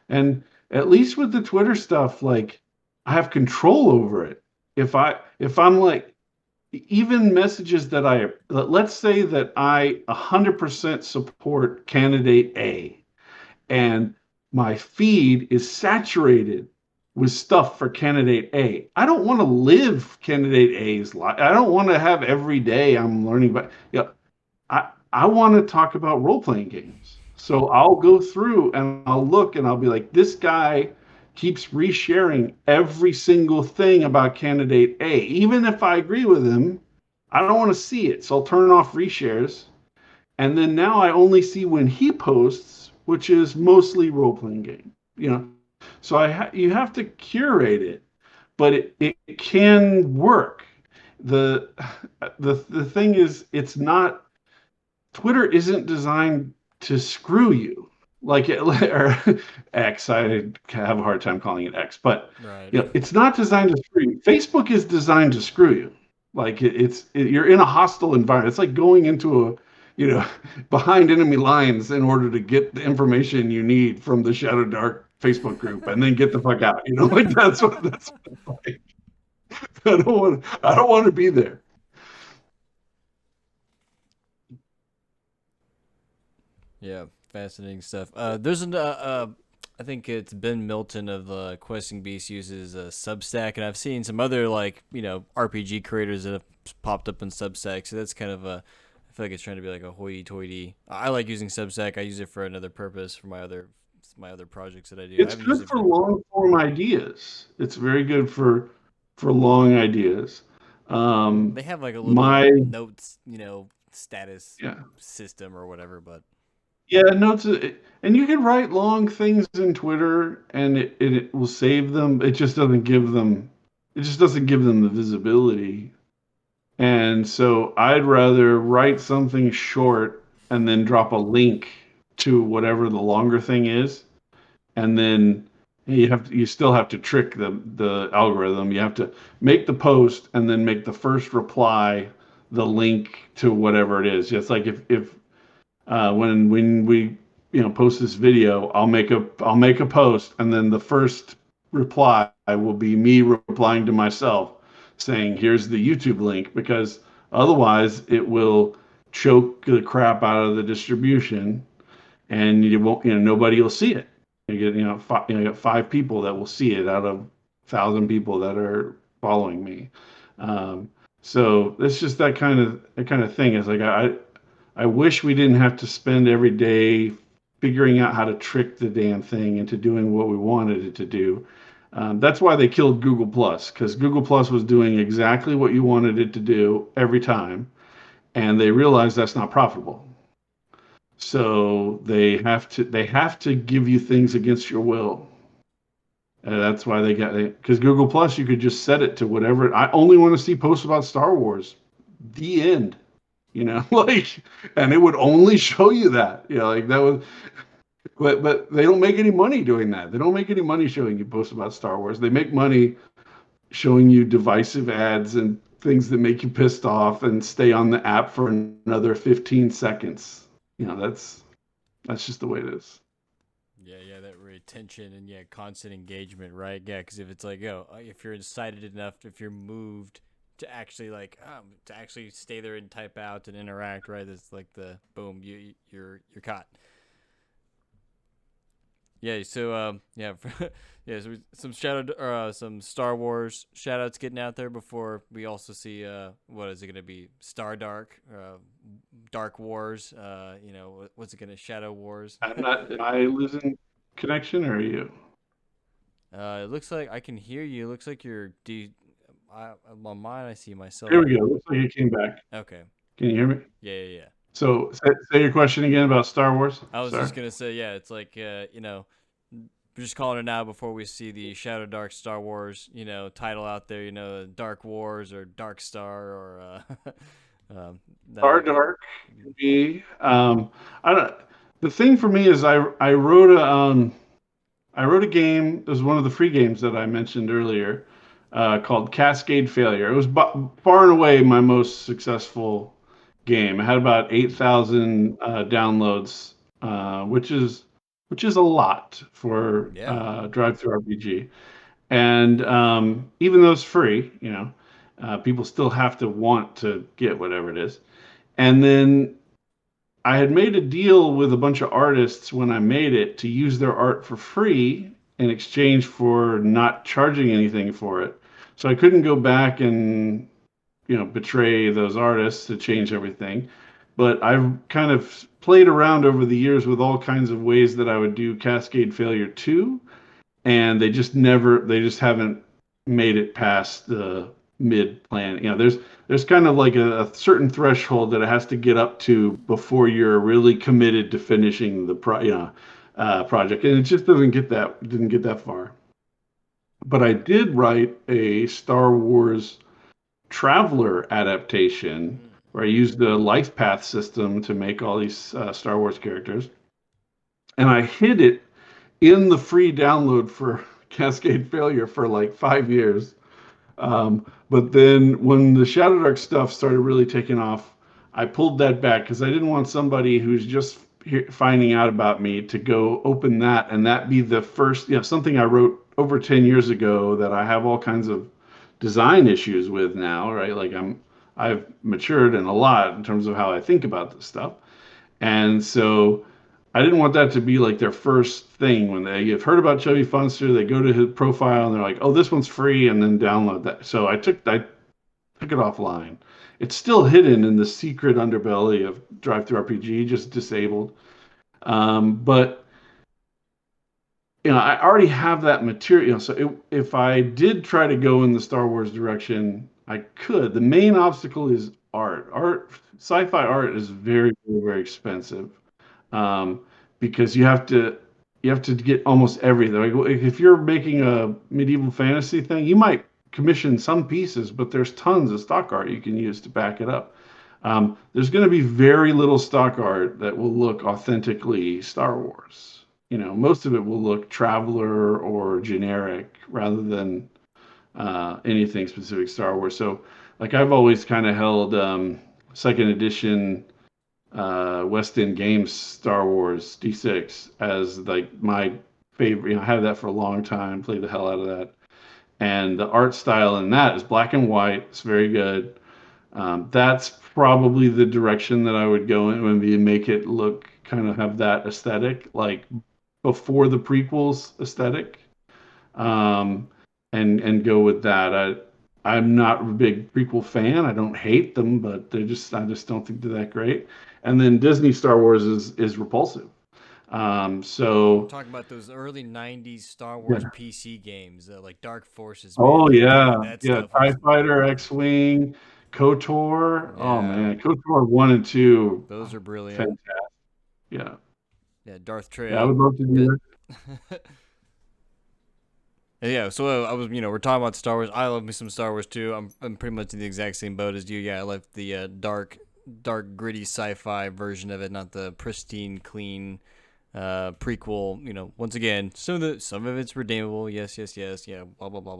And at least with the Twitter stuff, like I have control over it. If I'm like even messages that let's say that I 100% support candidate A and my feed is saturated with stuff for candidate A. I don't want to live candidate A's life. I don't want to have every day I'm learning about. I want to talk about role playing games. So I'll go through and I'll look and I'll be like, this guy keeps resharing every single thing about candidate A. Even if I agree with him, I don't want to see it. So I'll turn off reshares. And then now I only see when he posts, which is mostly role playing game. So you have to curate it, but it can work. The the thing is, it's not Twitter isn't designed to screw you like or X. I have a hard time calling it X, but Right. it's not designed to screw you. Facebook is designed to screw you. Like you're in a hostile environment. It's like going into behind enemy lines in order to get the information you need from the Shadowdark Facebook group and then get the fuck out. Like that's what it's like. I don't want to be there. Yeah. Fascinating stuff. There's I think it's Ben Milton of Questing Beast uses Substack, and I've seen some other RPG creators that have popped up in Substack. So that's kind of a I feel like it's trying to be like a hoity-toity. I like using Substack. I use it for another purpose for my other my other projects that I do. I It's haven't used good it for for. long form ideas. It's very good for long ideas. They have like a little My notes, status yeah. system or whatever. But Yeah, notes, and you can write long things in Twitter, and it will save them. It just doesn't give them the visibility. And so I'd rather write something short and then drop a link to whatever the longer thing is, and then you still have to trick the algorithm. You have to make the post and then make the first reply the link to whatever it is. It's like if when we post this video, I'll make a post, and then the first reply will be me replying to myself saying, "Here's the YouTube link," because otherwise it will choke the crap out of the distribution, and you won't nobody will see it. You get you got 5 people that will see it out of 1,000 people that are following me. Um, so it's just that kind of thing. It's like I wish we didn't have to spend every day figuring out how to trick the damn thing into doing what we wanted it to do. That's why they killed Google Plus, because Google Plus was doing exactly what you wanted it to do every time, and they realized that's not profitable. So they have to give you things against your will. That's why they got it. Because Google Plus, you could just set it to whatever. I only want to see posts about Star Wars. The end. Like, and it would only show you that. Like that was. But they don't make any money doing that. They don't make any money showing you posts about Star Wars. They make money showing you divisive ads and things that make you pissed off and stay on the app for another 15 seconds. That's just the way it is. yeah, that retention and constant engagement, right? Yeah, because if it's like, if you're excited enough, if you're moved to actually to actually stay there and type out and interact, right? It's like the boom, you're caught. Yeah, so yeah, so some some Star Wars shoutouts getting out there before we also see what is it going to be? Stardark, Dark Wars, what's it going to Shadow Wars? I'm not. Am I losing connection, or are you? It looks like I can hear you. It looks like on mine I see There myself. we go. Looks like you came back. Okay. Can you hear me? Yeah. So say your question again about Star Wars. I was Sorry. just gonna say, yeah, it's like, we're just calling it now before we see the Shadowdark Star Wars, title out there, Dark Wars or Dark Star or Star Dark can be. I don't. The thing for me is I wrote a game. It was one of the free games that I mentioned earlier, called Cascade Failure. It was far and away my most successful game. It had about 8,000 downloads, which is a lot for Yeah. DriveThruRPG. And even though it's free, people still have to want to get whatever it is. And then I had made a deal with a bunch of artists when I made it to use their art for free in exchange for not charging anything for it. So I couldn't go back and betray those artists to change everything. But I've kind of played around over the years with all kinds of ways that I would do Cascade Failure 2, and they just haven't made it past the mid plan. There's kind of like a certain threshold that it has to get up to before you're really committed to finishing the project, and it just didn't get that far. But I did write a Star Wars Traveler adaptation where I used the life path system to make all these Star Wars characters, and I hid it in the free download for Cascade Failure for like 5 years. But then when the Shadowdark stuff started really taking off, I pulled that back because I didn't want somebody who's just finding out about me to go open that and that be the first, something I wrote over 10 years ago that I have all kinds of design issues with now, right? Like I've matured in a lot in terms of how I think about this stuff. And so I didn't want that to be like their first thing when they've heard about Chubby Funster. They go to his profile and they're like, "Oh, this one's free," and then download that. So I took it offline. It's still hidden in the secret underbelly of DriveThruRPG, just disabled. But I already have that material. So if I did try to go in the Star Wars direction, I could. The main obstacle is art. Sci-fi art is very, very, very expensive, um, because you have to get almost everything. Like if you're making a medieval fantasy thing, you might commission some pieces, but there's tons of stock art you can use to back it up. There's going to be very little stock art that will look authentically Star Wars. Most of it will look Traveler or generic rather than anything specific Star Wars. So, like I've always kind of held second edition West End Games Star Wars D6 as like my favorite. I had that for a long time. Played the hell out of that, and the art style in that is black and white. It's very good. That's probably the direction that I would go in, and make it look kind of have that aesthetic, like before the prequels aesthetic, um, and go with that. I'm not a big prequel fan. I don't hate them, but I just don't think they're that great. And then Disney Star Wars is repulsive. I'm So talking about those early '90s Star Wars yeah. PC games, like Dark Forces. Man, Oh yeah, that yeah. stuff TIE was Fighter, X-wing, KOTOR. Oh yeah, man, KOTOR 1 and 2. those are brilliant. Fantastic. Yeah. Yeah, Darth Yeah, I would Trail. love to do But that. yeah, so I was, we're talking about Star Wars. I love me some Star Wars too. I'm pretty much in the exact same boat as you. Yeah, I love the dark, gritty sci-fi version of it, not the pristine, clean prequel. Once again, some of it's redeemable. Yes, yes, yes. Yeah, blah blah blah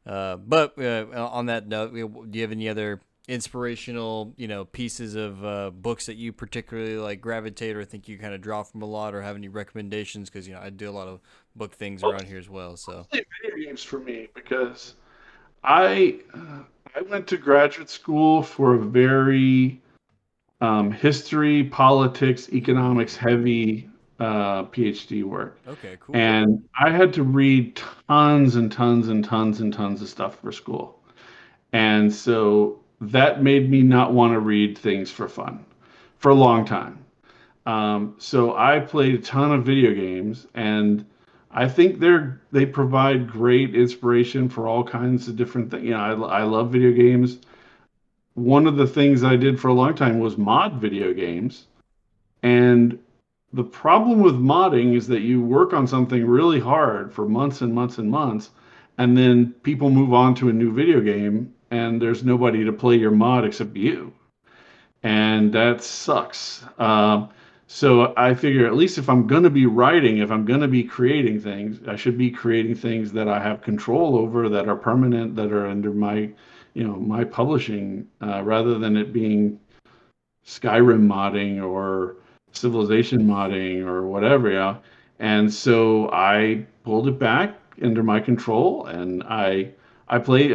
blah. But on that note, do you have any other inspirational, pieces of books that you particularly like gravitate or think you kind of draw from a lot, or have any recommendations? Because I do a lot of book things around here as well. So Mostly video games for me because I went to graduate school for a very history, politics, economics heavy PhD work. okay, cool. And I had to read tons and tons and tons and tons of stuff for school. And so that made me not want to read things for fun for a long time. So I played a ton of video games, and I think they provide great inspiration for all kinds of different things. I love video games. One of the things I did for a long time was mod video games, and the problem with modding is that you work on something really hard for months and months and months, and then people move on to a new video game, and there's nobody to play your mod except you, and that sucks. So I figure at least if I'm going to be writing, if I'm going to be creating things, I should be creating things that I have control over, that are permanent, that are under my publishing, rather than it being Skyrim modding or Civilization modding or whatever. And so I pulled it back under my control, and I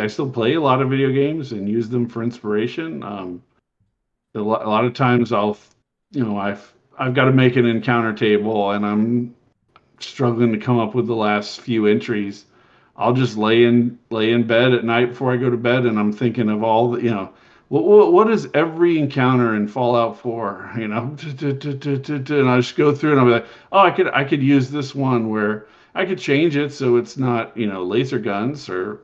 still play a lot of video games and use them for inspiration. A lot of times I've got to make an encounter table and I'm struggling to come up with the last few entries. I'll just lay in bed at night before I go to bed, and I'm thinking of all the what is every encounter in Fallout 4, and I just go through and I'll be like, oh, I could use this one where I could change it so it's not laser guns or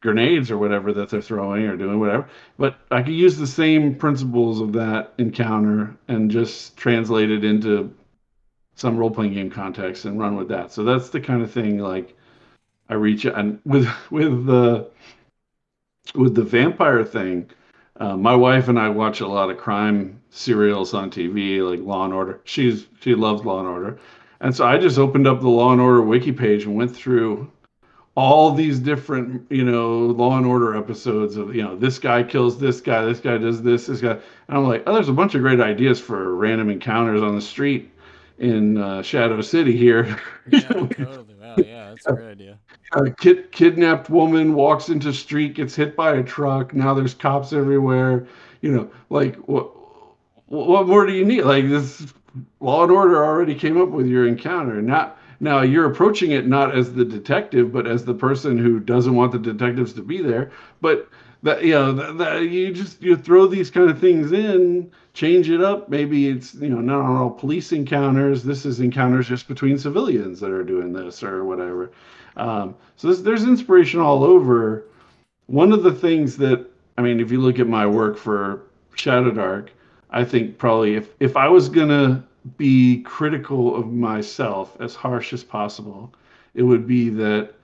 grenades or whatever that they're throwing or doing whatever, but I could use the same principles of that encounter and just translate it into some role playing game context and run with that. So that's the kind of thing like I reach and with the vampire thing. My wife and I watch a lot of crime serials on TV, like Law and Order. She loves Law and Order, and so I just opened up the Law and Order wiki page and went through all these different, Law and Order episodes of, this guy kills this guy does this guy, and I'm like, oh, there's a bunch of great ideas for random encounters on the street in Shadow City here. Yeah, totally. Wow, yeah, that's a great idea. A kidnapped woman walks into street, gets hit by a truck. Now there's cops everywhere. Like what more do you need? Like this Law and Order already came up with your encounter. Now you're approaching it not as the detective, but as the person who doesn't want the detectives to be there. But that that you throw these kind of things in, change it up. Maybe it's not all police encounters. This is encounters just between civilians that are doing this or whatever. So there's inspiration all over. One of the things that, I mean, if you look at my work for Shadowdark, I think probably if I was gonna be critical of myself as harsh as possible, it would be that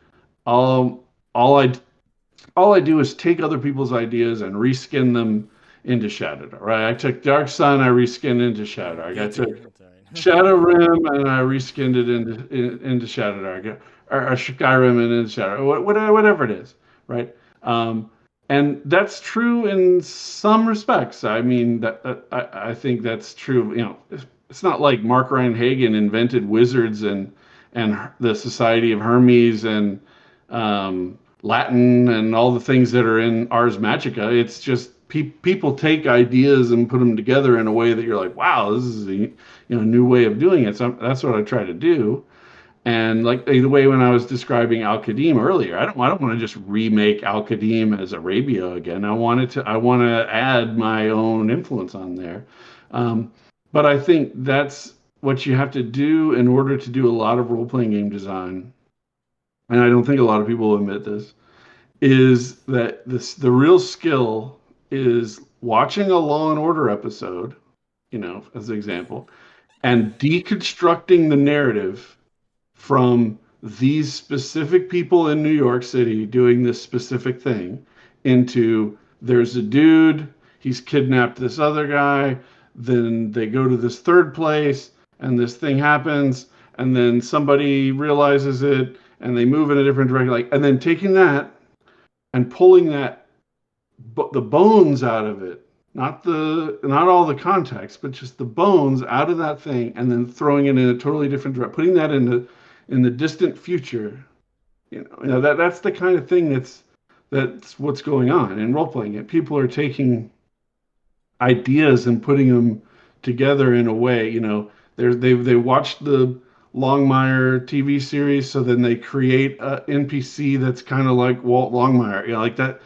all all I all I do is take other people's ideas and reskin them into Shadowdark. Right? I took Dark Sun, I reskinned into Shadowdark. I took Guilty. That's all right. Shadow Rim and I reskinned it into Shadowdark, or Skyrim and into Shadow, whatever it is, right? Um, and that's true in some respects. I mean, I think that's true. It's not like Mark Ryan Hagan invented wizards and the Society of Hermes and Latin and all the things that are in Ars Magica. It's just people take ideas and put them together in a way that you're like, wow, this is a new way of doing it. So that's what I try to do. And like the way when I was describing Al Qadim earlier, I don't want to just remake Al Qadim as Arabia again. I want to add my own influence on there. Um, but I think that's what you have to do in order to do a lot of role playing game design. And I don't think a lot of people admit this, is that the real skill is watching a Law and Order episode, as an example, and deconstructing the narrative from these specific people in New York City doing this specific thing into there's a dude, he's kidnapped this other guy, then they go to this third place and this thing happens, and then somebody realizes it and they move in a different direction, like, and then taking that and pulling the bones out of it, not all the context, but just the bones out of that thing, and then throwing it in a totally different direction, putting that in the distant future. That's the kind of thing that's what's going on in role playing. It people are taking ideas and putting them together in a way. They watched the Longmire TV series, so then they create a NPC that's kind of like Walt Longmire. Like that.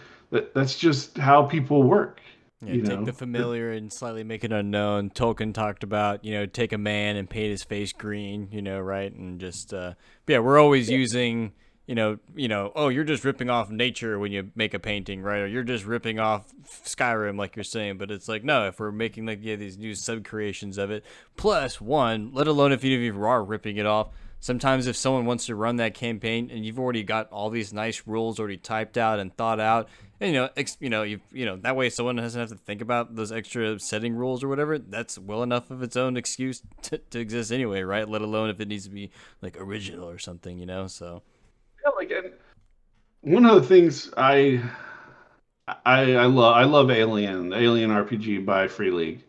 That's just how people work. Yeah, take the familiar and slightly make it unknown. Tolkien talked about, take a man and paint his face green, right? And just, yeah, we're always using, oh, you're just ripping off nature when you make a painting, right? Or you're just ripping off Skyrim, like you're saying. But it's like, no, if we're making these new sub creations of it, plus one, let alone if you are ripping it off. Sometimes if someone wants to run that campaign and you've already got all these nice rules already typed out and thought out, and that way someone doesn't have to think about those extra setting rules or whatever. That's well enough of its own excuse to exist anyway, right? Let alone if it needs to be like original or something, So yeah, like, and one of the things I love Alien RPG by Free League.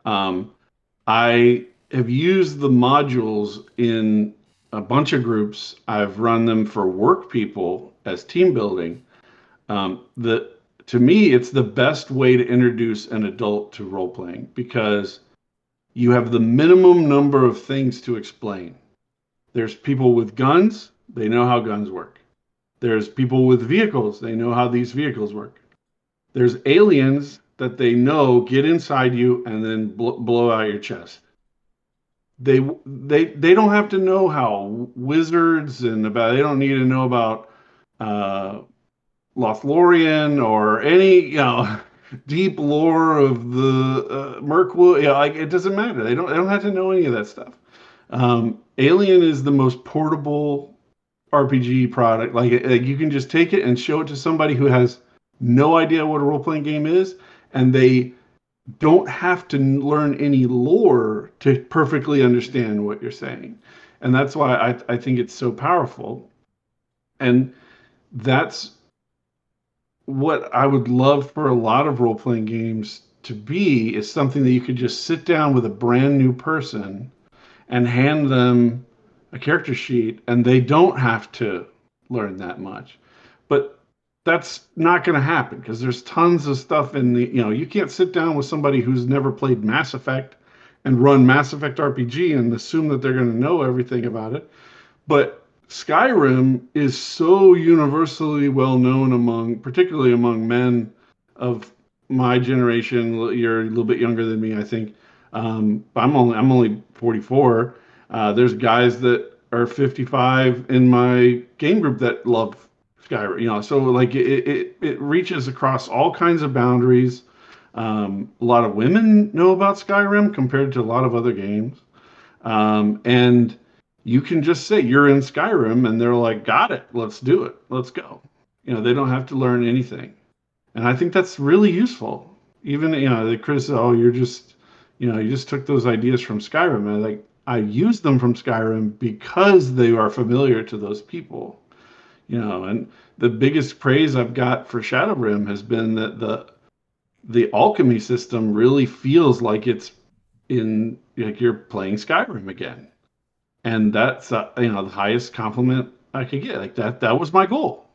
I have used the modules in a bunch of groups. I've run them for work people as team building. The To me, it's the best way to introduce an adult to role playing because you have the minimum number of things to explain. There's people with guns, they know how guns work. There's people with vehicles, they know how these vehicles work. There's aliens that they know get inside you and then blow out your chest. They don't have to know how wizards they don't need to know about Lothlorien or any deep lore of the Mirkwood. Like it doesn't matter. They don't have to know any of that stuff. Alien is the most portable RPG product. Like you can just take it and show it to somebody who has no idea what a role playing game is, and they don't have to learn any lore to perfectly understand what you're saying. And that's why I think it's so powerful. And that's what I would love for a lot of role playing games to be is something that you could just sit down with a brand new person and hand them a character sheet and they don't have to learn that much. But that's not going to happen because there's tons of stuff in you can't sit down with somebody who's never played Mass Effect and run Mass Effect RPG and assume that they're going to know everything about it. But Skyrim is so universally well known among, particularly among men of my generation. You're a little bit younger than me, I think. I'm only 44. There's guys that are 55 in my game group that love Skyrim. So like it reaches across all kinds of boundaries. A lot of women know about Skyrim compared to a lot of other games. And you can just say you're in Skyrim, and they're like, "Got it, let's do it, let's go." They don't have to learn anything, and I think that's really useful. Even they criticize, "Oh, you just took those ideas from Skyrim." And I use them from Skyrim because they are familiar to those people. And the biggest praise I've got for Shadowrim has been that the alchemy system really feels like it's in like you're playing Skyrim again, and that's the highest compliment I could get. Like that was my goal,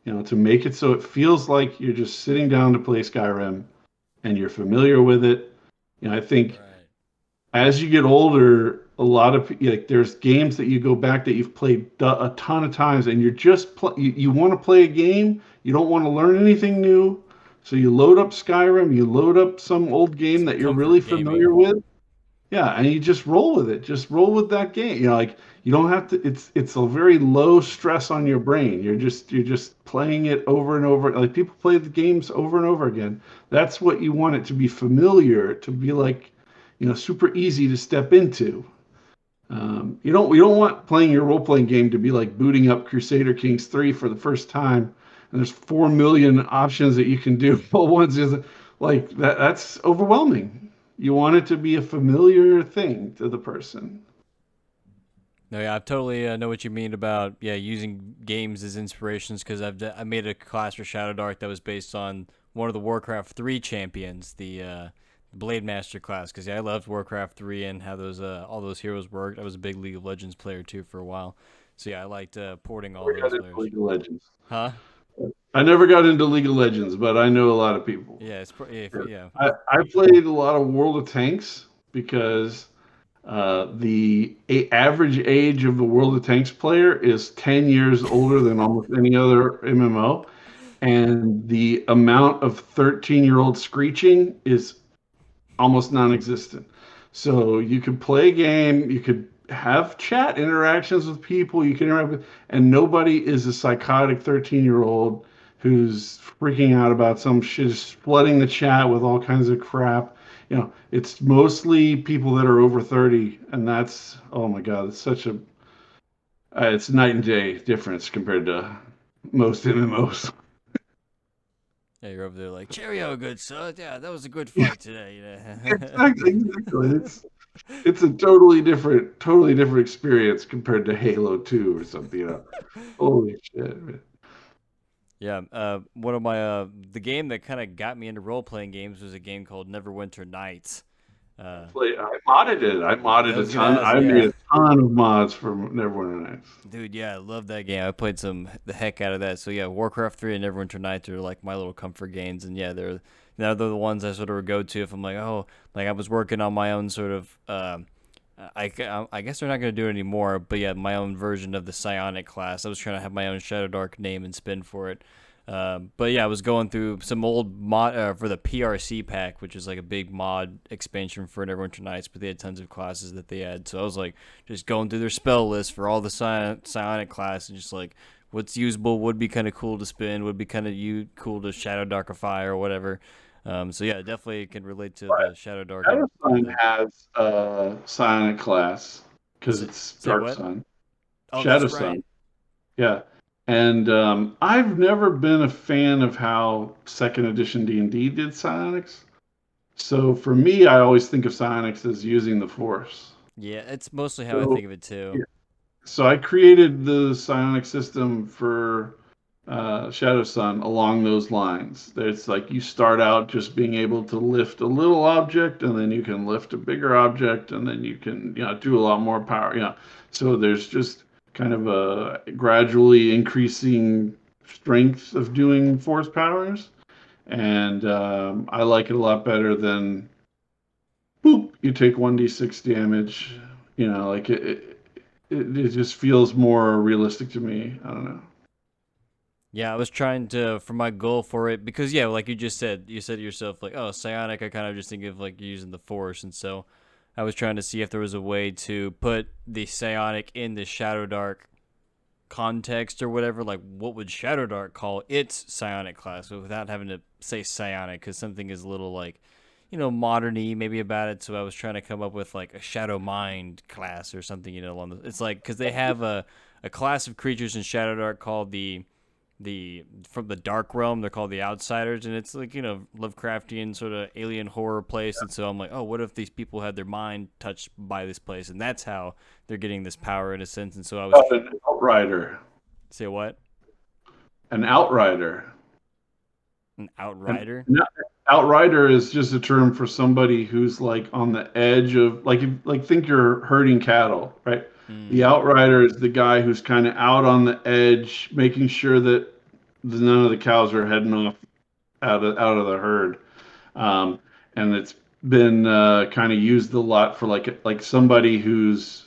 to make it so it feels like you're just sitting down to play Skyrim and you're familiar with it. I think Right. as you get older, a lot of like there's games that you go back that you've played a ton of times, and you're just you want to play a game, you don't want to learn anything new, so you load up Skyrim, you load up some old game Some that you're really comfort familiar gaming. with. Yeah, and you just roll with it. Just roll with that game. Like you don't have to. It's a very low stress on your brain. You're just playing it over and over. Like people play the games over and over again. That's what you want it to be familiar, to be like, super easy to step into. You don't want playing your role playing game to be like booting up Crusader Kings 3 for the first time, and there's 4 million options that you can do. All once is like that. That's overwhelming. You want it to be a familiar thing to the person. No, yeah, I totally know what you mean about using games as inspirations because I made a class for Shadowdark that was based on one of the Warcraft 3 champions, the Blade Master class. Because I loved Warcraft 3 and how those all those heroes worked. I was a big League of Legends player too for a while, so yeah, I liked porting all Never got those into players. League of Legends. Huh? I never got into League of Legends, but I know a lot of people. Yeah, yeah. I played a lot of World of Tanks because the average age of the World of Tanks player is 10 years older than almost any other MMO. And the amount of 13-year-old screeching is almost non-existent. So you could play a game, you could have chat interactions with people, you can interact with, and nobody is a psychotic 13-year-old who's freaking out about some shit, just flooding the chat with all kinds of crap. It's mostly people that are over 30, and that's, oh my God, it's such a it's night and day difference compared to most MMOs. Yeah, you're over there like cheerio, good son. Yeah, that was a good fight today. Exactly. It's a totally different experience compared to Halo 2 or something. Holy shit, man. Yeah, one of my the game that kind of got me into role playing games was a game called Neverwinter Nights. Uh, I modded it. I I modded a was gonna ton. ask, I made yeah, a ton of mods for Neverwinter Nights. dude, yeah, I love that game. I played the heck out of that. So yeah, Warcraft 3 and Neverwinter Nights are like my little comfort games, and yeah, they're the ones I sort of go to if I'm like, oh, like I was working on my own sort of. I guess they're not going to do it anymore, but yeah, my own version of the Psionic class. I was trying to have my own Shadowdark name and spin for it. But yeah, I was going through some old mod for the PRC pack, which is like a big mod expansion for Neverwinter Nights, but they had tons of classes that they had. So I was like just going through their spell list for all the psionic class and just like what's usable, would be kind of cool to spin, would be kind of cool to Shadow Darkify or whatever. So yeah, definitely can relate to the Shadow Dark and Shadowsun the has a Psionic class because say, it's say Dark what? Sun. Oh, that's right. Shadowsun, yeah. And I've never been a fan of how Second Edition D&D did psionics. So for me, I always think of psionics as using the Force. Yeah, it's mostly how I So think of it too. yeah. So I created the psionic system for Shadow Sun along those lines. It's like you start out just being able to lift a little object, and then you can lift a bigger object, and then you can do a lot more power. So there's just kind of a gradually increasing strength of doing force powers, and I like it a lot better than boop. You take 1d6 damage. Like it. it just feels more realistic to me. I don't know. Yeah, I was trying to for my goal for it because yeah, like you said to yourself like, oh, psionic. I kind of just think of like using the force, and so I was trying to see if there was a way to put the psionic in the Shadowdark context or whatever. Like, what would Shadowdark call its psionic class without having to say psionic? Because something is a little like, moderny maybe about it. So I was trying to come up with like a Shadow Mind class or something. Along the, it's like because they have a class of creatures in Shadowdark called the from the dark realm. They're called the outsiders, and it's like Lovecraftian sort of alien horror place. And so I'm like, oh, what if these people had their mind touched by this place, and that's how they're getting this power in a sense. And so I was An outrider. say what, An outrider. an An, outrider. an outrider is just a term for somebody who's like on the edge of like think you're herding cattle, right? The Mm. outrider is the guy who's kind of out on the edge, making sure that none of the cows are heading off out of the herd. Um, and it's been kind of used a lot for like somebody who's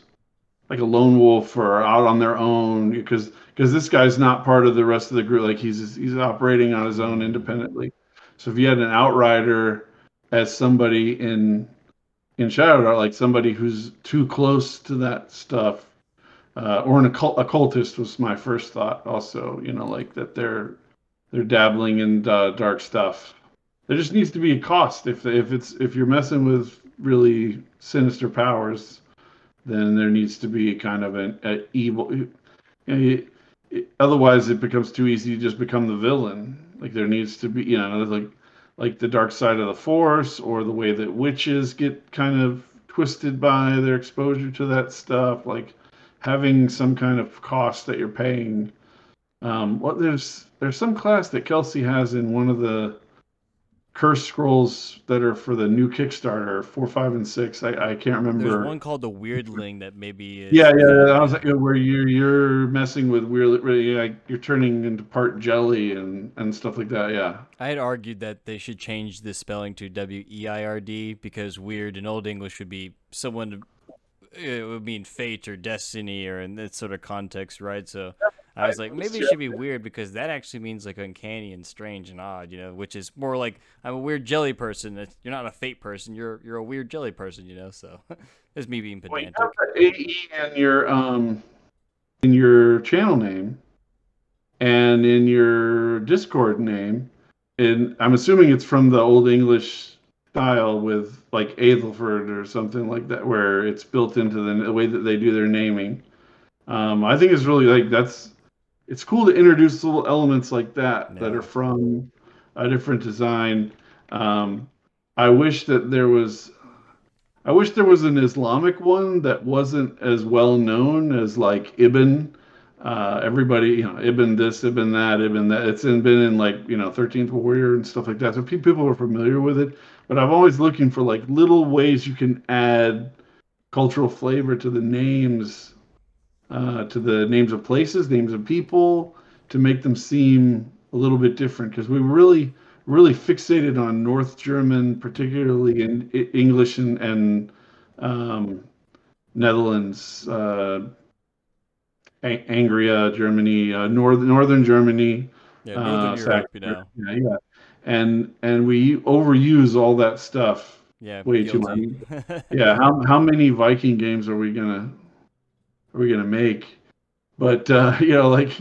like a lone wolf or out on their own because this guy's not part of the rest of the group. Like he's operating on his own Mm. independently. So if you had an outrider as somebody in Shadowdark, like somebody who's too close to that stuff, or an occultist was my first thought. Also, like that they're dabbling in dark stuff. There just needs to be a cost if you're messing with really sinister powers, then there needs to be kind of an evil. Otherwise, it becomes too easy to just become the villain. Like there needs to be, like the dark side of the force, or the way that witches get kind of twisted by their exposure to that stuff. Like having some kind of cost that you're paying. What there's some class that Kelsey has in one of the curse scrolls that are for the new Kickstarter 4, 5, and 6. I can't There's remember. one called the Weirdling that maybe Yeah, is yeah, cool. I was Yeah, like where you're messing with weird, really, like you're turning into part jelly and stuff like that. Yeah, I had argued that they should change the spelling to Weird because weird in Old English would be someone. It would mean fate or destiny or in that sort of context, right? So I was like, maybe it should be weird because that actually means like uncanny and strange and odd, which is more like I'm a weird jelly person. You're not a fate person. You're a weird jelly person. So it's me being well, you have pedantic. the AE in your channel name and in your Discord name, and I'm assuming it's from the Old English style with like Aethelford or something like that, where it's built into the way that they do their naming. I think it's really like it's cool to introduce little elements like that are Yeah. from a different design. Um, I wish that there was I wish there was an Islamic one that wasn't as well known as like Ibn. Everybody, Ibn this, Ibn that, Ibn that. Been in like 13th Warrior and stuff like that. So people are familiar with it. But I'm always looking for like little ways you can add cultural flavor to the names of places, names of people, to make them seem a little bit different. Because we really fixated on North German, particularly in English and um, Netherlands, Angria, Germany, northern Germany, Yeah, Northern Europe, Saxon, yeah. And we overuse all that stuff Yeah, way too much. guilty. Yeah, how many Viking games are we gonna make? But like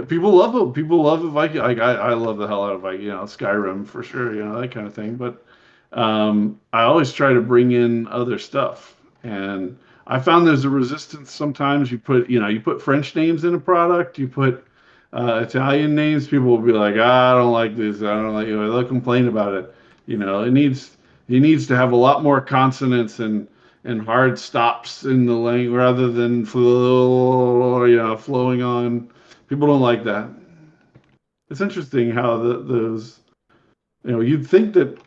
people love it. People love the Viking. Like I love the hell out of Viking. Skyrim for sure. That kind of thing. But I always try to bring in other stuff, and I found there's a resistance sometimes. You put French names in a product. You put Italian names. People will be like, I don't like this. I don't like. They'll complain about it. It needs to have a lot more consonants and hard stops in the language rather than flowing on. People don't like that. It's interesting how those, you'd think that,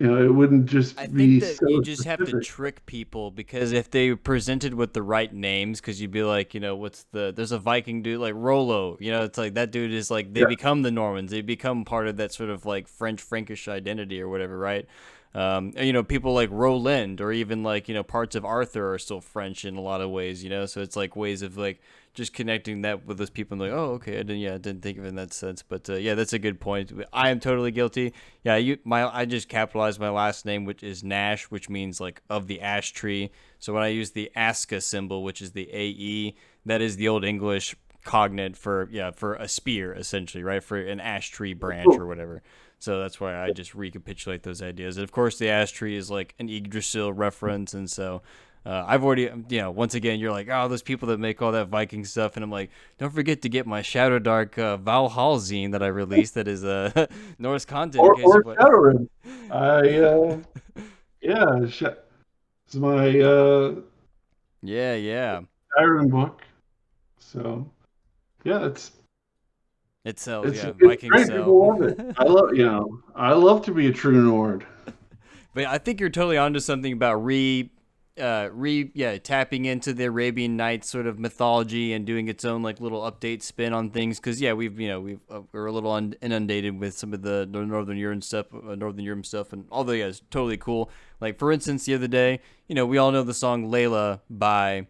it wouldn't I just think be that you so just have to specific. trick people because if they presented with the right names, because you'd be like, there's a Viking dude like Rollo, it's like that dude is like they Yeah. become the Normans, they become part of that sort of like Frankish identity or whatever, right? People like Roland or even like parts of Arthur are still French in a lot of ways. So it's like ways of like just connecting that with those people and like, oh, okay, I didn't think of it in that sense, but yeah, that's a good point. I am totally guilty. Yeah, I just capitalized my last name, which is Nash, which means like of the ash tree. So when I use the ASCA symbol, which is the AE, that is the old English cognate for a spear essentially, right, for an ash tree branch or Cool. whatever. So that's why I just recapitulate those ideas. And of course, the ash tree is like an Yggdrasil reference, and so I've already, once again, you're like, oh, those people that make all that Viking stuff, and I'm like, don't forget to get my Shadowdark Valhalla zine that I released. That is Norse content. In case Or of what? Shadowrun. Yeah, it's my Yeah, yeah. Skyrim book. So yeah, It sells. it's Yeah, it's Vikings great. sell. People love it. I love to be a true Nord. But I think you're totally onto something about tapping into the Arabian Nights sort of mythology and doing its own like little update spin on things. Because yeah, we're a little inundated with some of the Northern Europe stuff, and although yeah, it's totally cool. Like for instance, the other day, we all know the song "Layla" by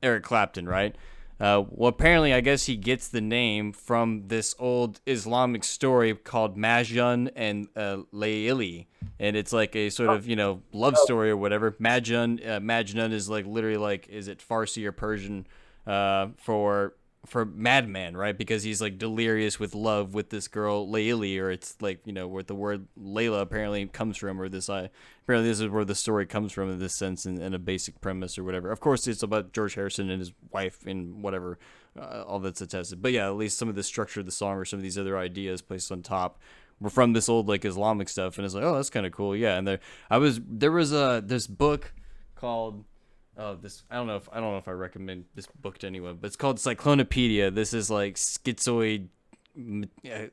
Eric Clapton, right? Well, apparently, I guess he gets the name from this old Islamic story called Majnun and Layli, and it's like a sort of love story or whatever. Majnun is like literally like, is it Farsi or Persian for madman, right? Because he's like delirious with love with this girl Layli, or it's like where the word Layla apparently comes from, or apparently this is where the story comes from in this sense, in a basic premise or whatever. Of course, it's about George Harrison and his wife and whatever, all that's attested. But yeah, at least some of the structure of the song or some of these other ideas placed on top were from this old like Islamic stuff, and it's like, oh, that's kind of cool. Yeah, and there was this book called, oh, this I don't know if I recommend this book to anyone, but it's called Cyclonopedia. This is like schizoid,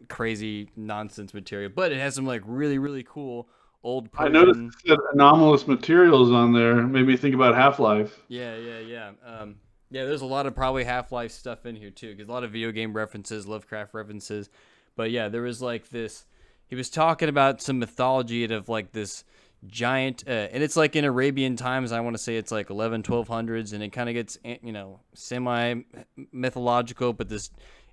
crazy nonsense material, but it has some like really really cool old I noticed Persian. it said anomalous materials on there. Made me think about Half-Life. Yeah, yeah, yeah. Yeah, there's a lot of probably Half Life stuff in here too, because a lot of video game references, Lovecraft references. But yeah, there was like this. He was talking about some mythology of like this giant, and it's like in Arabian times. I want to say it's like 1200s, and it kind of gets semi mythological. But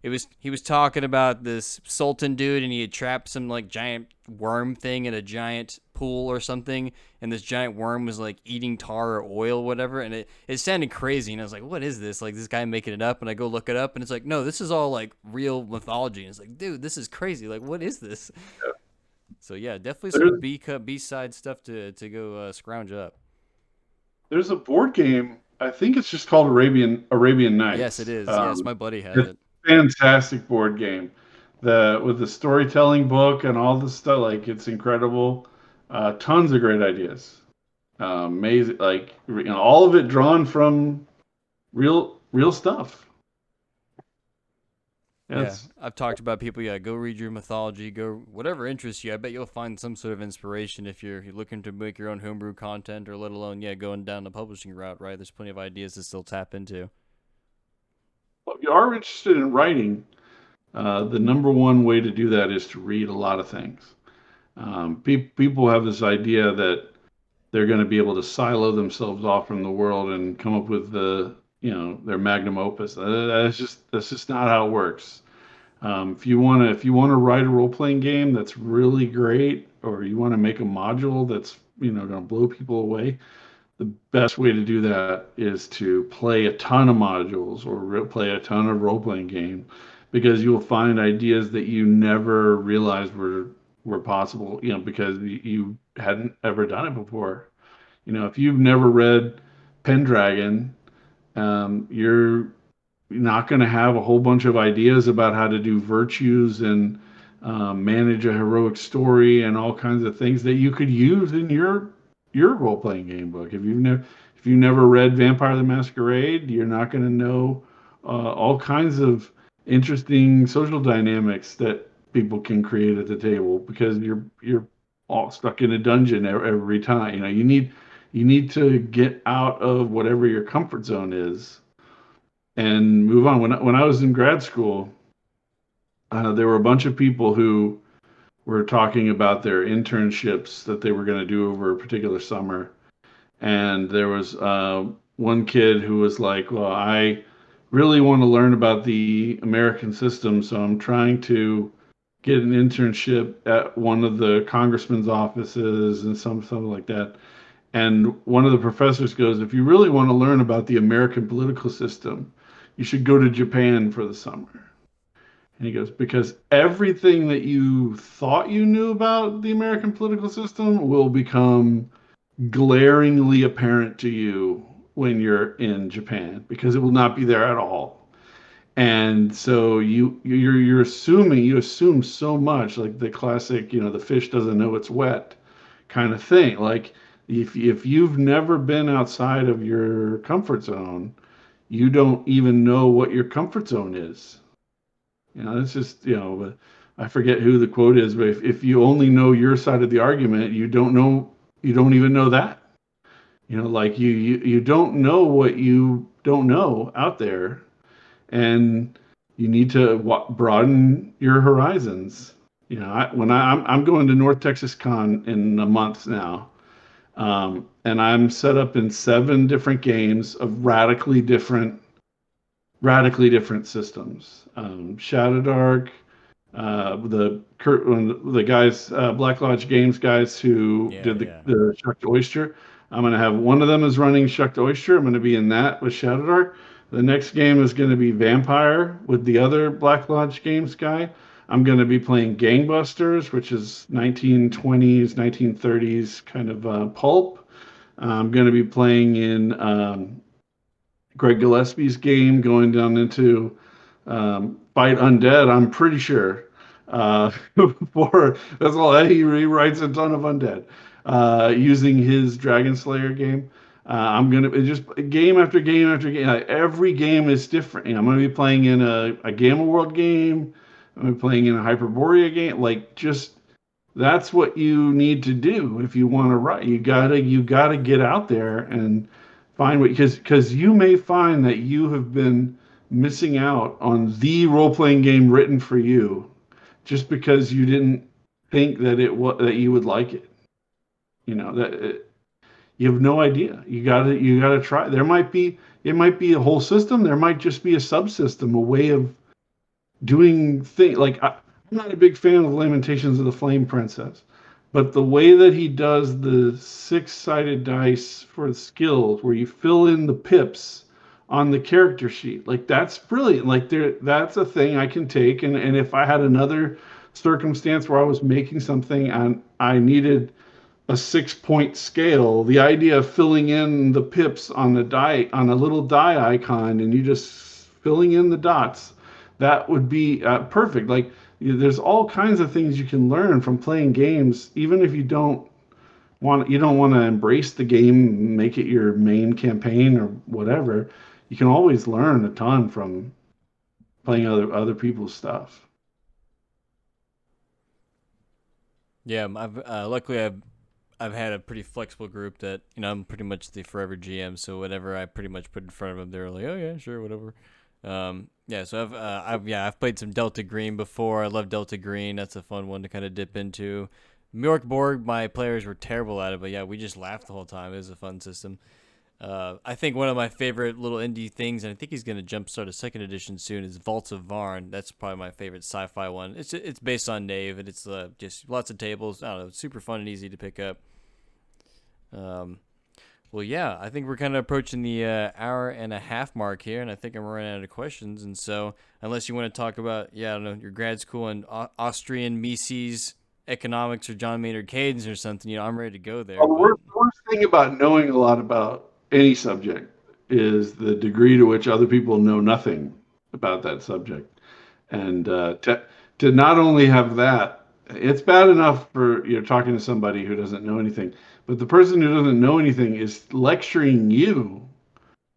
he was talking about this sultan dude, and he had trapped some like giant worm thing in a giant pool or something, and this giant worm was like eating tar or oil, whatever, and it sounded crazy, and I was like, what is this? Like this guy making it up, and I go look it up, and it's like, no, this is all like real mythology, and it's like, dude, this is crazy. Like, what is this? So yeah, definitely some There's B side stuff to go scrounge up. there's a board game. I think it's just called Arabian Yes, it Nights. is. Yes, my buddy has It's it. a fantastic board game. The with the storytelling book and all the stuff, like it's incredible. Tons of great ideas. Amazing, like all of it drawn from real stuff. Yeah, Yes. I've talked about people. Yeah, go read your mythology. Go whatever interests you. I bet you'll find some sort of inspiration if you're looking to make your own homebrew content, or let alone going down the publishing route. Right, there's plenty of ideas to still tap into. Well, if you are interested in writing, the number one way to do that is to read a lot of things. People have this idea that they're going to be able to silo themselves off from the world and come up with their magnum opus. That's just not how it works. If you want to write a role playing game that's really great, or you want to make a module that's going to blow people away, the best way to do that is to play a ton of modules or play a ton of role playing games, because you will find ideas that you never realized were possible. Because you hadn't ever done it before. If you've never read Pendragon, you're not going to have a whole bunch of ideas about how to do virtues and manage a heroic story and all kinds of things that you could use in your role playing game book. If you never read Vampire the Masquerade, you're not going to know all kinds of interesting social dynamics that people can create at the table, because you're all stuck in a dungeon every time. You need to get out of whatever your comfort zone is and move on. When I was in grad school, there were a bunch of people who were talking about their internships that they were going to do over a particular summer. And there was one kid who was like, "Well, I really want to learn about the American system, so I'm trying to get an internship at one of the congressman's offices and something like that." And one of the professors goes, "If you really want to learn about the American political system, you should go to Japan for the summer." And he goes, "Because everything that you thought you knew about the American political system will become glaringly apparent to you when you're in Japan because it will not be there at all." And so you're assuming you assume so much, like the classic, the fish doesn't know it's wet kind of thing. Like if you've never been outside of your comfort zone, you don't even know what your comfort zone is. It's just, I forget who the quote is, but if you only know your side of the argument, you don't even know that. Like you don't know what you don't know out there, and you need to broaden your horizons. I'm going to North Texas Con in a month now, and I'm set up in 7 different games of radically different systems. Shadowdark, the guys, Black Lodge Games guys who Yeah, did yeah. the Shucked Oyster. I'm going to have one of them is running Shucked Oyster. I'm going to be in that with Shadowdark. The next game is going to be Vampire with the other Black Lodge Games guy. I'm going to be playing Gangbusters, which is 1920s, 1930s kind of pulp. I'm going to be playing in Greg Gillespie's game, going down into Fight Undead. I'm pretty sure. For that's all he writes a ton of undead using his Dragon Slayer game. I'm gonna just game after game after game. Every game is different. I'm gonna be playing in a Gamma World game. I'm gonna be playing in a Hyperborea game. Like just that's what you need to do if you want to write. You gotta get out there and find what because you may find that you have been missing out on the role playing game written for you just because you didn't think that you would like it. That you have no idea. You gotta try. It might be a whole system. There might just be a subsystem, a way of doing things. Like I'm not a big fan of Lamentations of the Flame Princess, but the way that he does the 6-sided dice for the skills, where you fill in the pips on the character sheet, like that's brilliant. Like that's a thing I can take, and if I had another circumstance where I was making something and I needed a 6-point scale, the idea of filling in the pips on the die on a little die icon and you just filling in the dots, that would be perfect. Like there's all kinds of things you can learn from playing games, even if you don't want to embrace the game, make it your main campaign or whatever. You can always learn a ton from playing other people's stuff. Yeah, I've had a pretty flexible group that I'm pretty much the forever GM. So whatever I pretty much put in front of them, they're like, oh yeah, sure, whatever. Yeah, so I've played some Delta Green before. I love Delta Green. That's a fun one to kind of dip into. Mjork Borg, my players were terrible at it, but yeah, we just laughed the whole time. It was a fun system. I think one of my favorite little indie things, and I think he's going to jumpstart a second edition soon, is Vaults of Varn. That's probably my favorite sci-fi one. It's based on Knave, and it's just lots of tables. I don't know, it's super fun and easy to pick up. Um, well, yeah, I think we're kind of approaching the hour and a half mark here, and I think I'm running out of questions. And so, unless you want to talk about, I don't know, your grad school and Austrian Mises economics or John Maynard Keynes or something, I'm ready to go there. Well, the But worst thing about knowing a lot about any subject is the degree to which other people know nothing about that subject. And to not only have that, it's bad enough for you're talking to somebody who doesn't know anything, but the person who doesn't know anything is lecturing you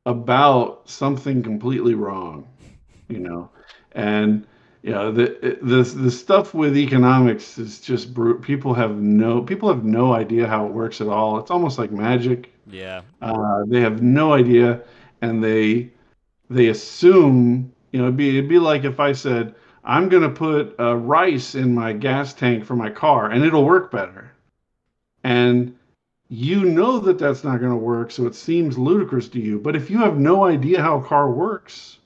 about something completely wrong, you know. And the stuff with economics is just people have no idea how it works at all. It's almost like magic. yeah, They have no idea, and they assume, it'd be like if I said, I'm going to put rice in my gas tank for my car and it'll work better. And you know that that's not going to work, so it seems ludicrous to you. But if you have no idea how a car works,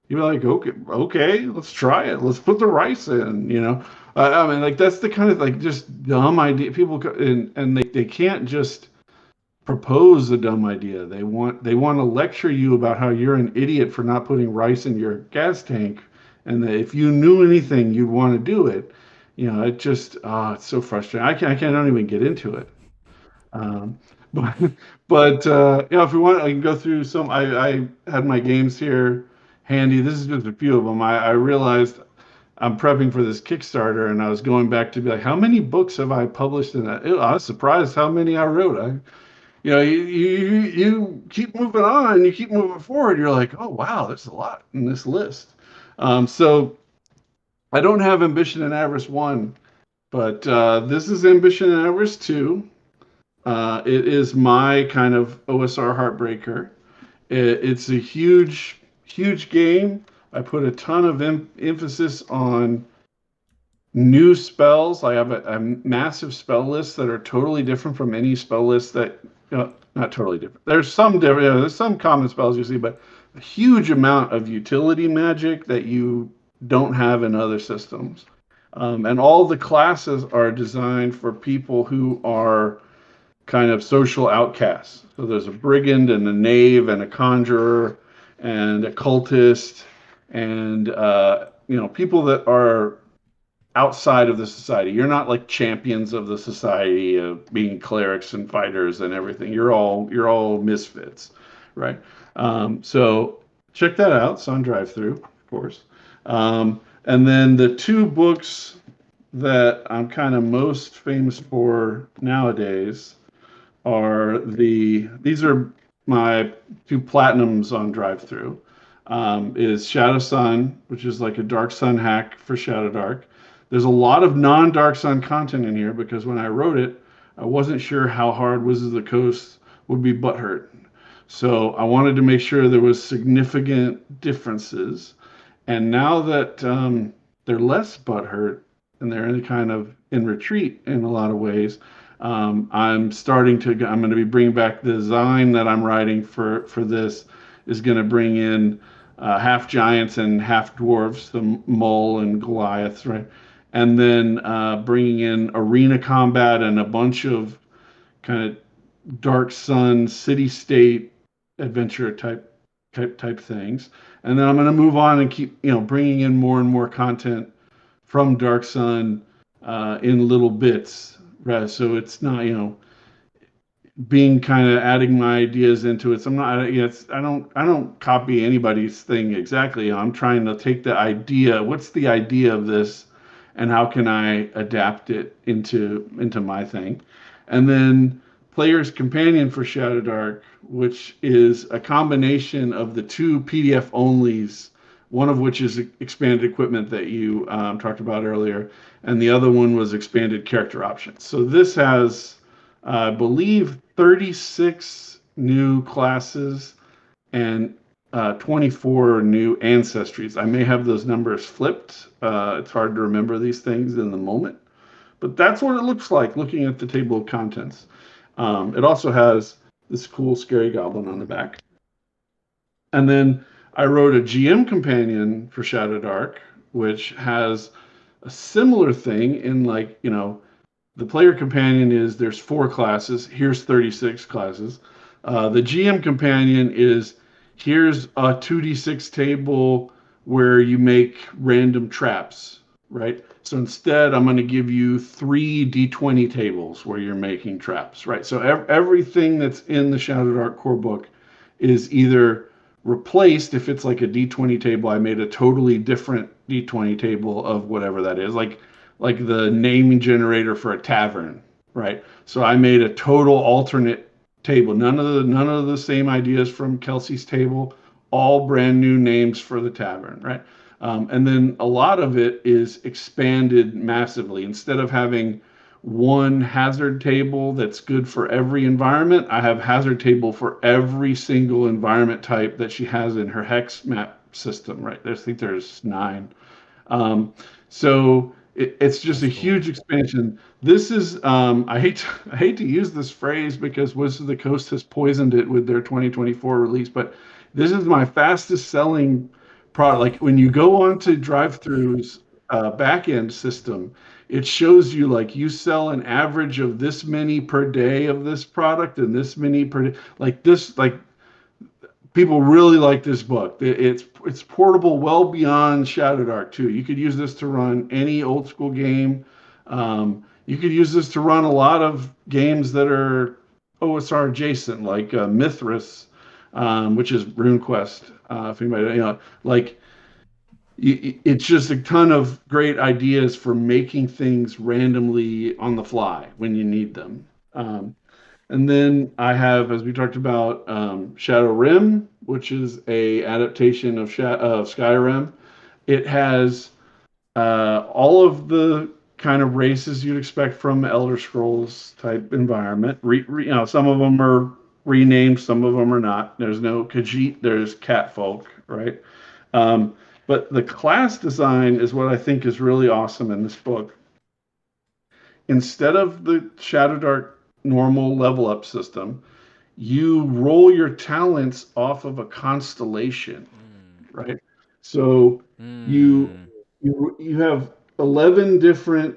you're like, okay, let's try it. Let's put the rice in, you know. I mean, like that's the kind of like just dumb idea people and they can't just propose a dumb idea. They want to lecture you about how you're an idiot for not putting rice in your gas tank, and that if you knew anything, you'd want to do it. You know, it just it's so frustrating. I can't even get into it. Um, but you know, if we want, I can go through some. I had my games here handy. This is just a few of them. I realized I'm prepping for this Kickstarter, and I was going back to be like, how many books have I published in that? I was surprised how many I wrote. You know, you keep moving on, you keep moving forward. You're like, oh wow, there's a lot in this list. So I don't have Ambition and Avarice one, but this is Ambition and Avarice two. It is my kind of OSR heartbreaker. It's a huge game. I put a ton of emphasis on new spells. I have a massive spell list that are totally different from any spell list that, not totally different. There's some different, you know, there's some common spells you see, but a huge amount of utility magic that you don't have in other systems. And all the classes are designed for people who are kind of social outcasts. So there's a brigand and a knave and a conjurer and a cultist and you know, people that are outside of the society. You're not like champions of the society of being clerics and fighters and everything. You're all misfits, right? So check that out. It's on DriveThru, of course. And then the two books that I'm kind of most famous for nowadays are these are my two platinums on DriveThru. Is Shadow Sun, which is like a Dark Sun hack for Shadowdark. There's a lot of non-Dark Sun content in here because when I wrote it, I wasn't sure how hard Wizards of the Coast would be butthurt. So I wanted to make sure there was significant differences. And now that they're less butthurt and they're in kind of in retreat in a lot of ways, I'm going to be bringing back the design that I'm writing for this is going to bring in half giants and half dwarves, the mole and Goliaths, right? And then bringing in arena combat and a bunch of kind of Dark Sun city state adventure type things. And then I'm going to move on and keep bringing in more and more content from Dark Sun in little bits, right? So it's not being kind of adding my ideas into it. So I'm not, I don't copy anybody's thing exactly. I'm trying to take the idea, what's the idea of this, and how can I adapt it into my thing. And then Player's Companion for Shadowdark, which is a combination of the two PDF onlys, one of which is expanded equipment that you talked about earlier, and the other one was expanded character options. So this has, I believe, 36 new classes and 24 new ancestries. I may have those numbers flipped. It's hard to remember these things in the moment, but that's what it looks like looking at the table of contents. It also has this cool scary goblin on the back. And then I wrote a GM companion for Shadowdark, which has a similar thing in the player companion is there's 4 classes. Here's 36 classes. The GM companion is here's a 2d6 table where you make random traps, right? So instead, I'm going to give you 3 d20 tables where you're making traps, right? So everything that's in the Shadowdark core book is either replaced. If it's like a d20 table, I made a totally different d20 table of whatever that is, like the naming generator for a tavern, right? So I made a total alternate table. None of the same ideas from Kelsey's table, all brand new names for the tavern, right? And then a lot of it is expanded massively. Instead of having one hazard table that's good for every environment, I have hazard table for every single environment type that she has in her hex map system, right? I think there's 9. Um, so it's just a That's cool. huge expansion. This is I hate to use this phrase because Wizards of the Coast has poisoned it with their 2024 release, but this is my fastest selling product. Like when you go on to DriveThru's back end system, it shows you like you sell an average of this many per day of this product and this many per day. Like this, like people really like this book. It's portable well beyond Shadowdark too. You could use this to run any old school game. You could use this to run a lot of games that are OSR adjacent, like Mithras, which is RuneQuest. If anybody, like it's just a ton of great ideas for making things randomly on the fly when you need them. And then I have, as we talked about, Shadow Rim, which is a adaptation of Skyrim. It has all of the kind of races you'd expect from Elder Scrolls type environment. Some of them are renamed, some of them are not. There's no Khajiit, there's Catfolk, right? Um, but the class design is what I think is really awesome in this book. Instead of the Shadowdark normal level up system, you roll your talents off of a constellation, Mm. right? So you Mm. you have 11 different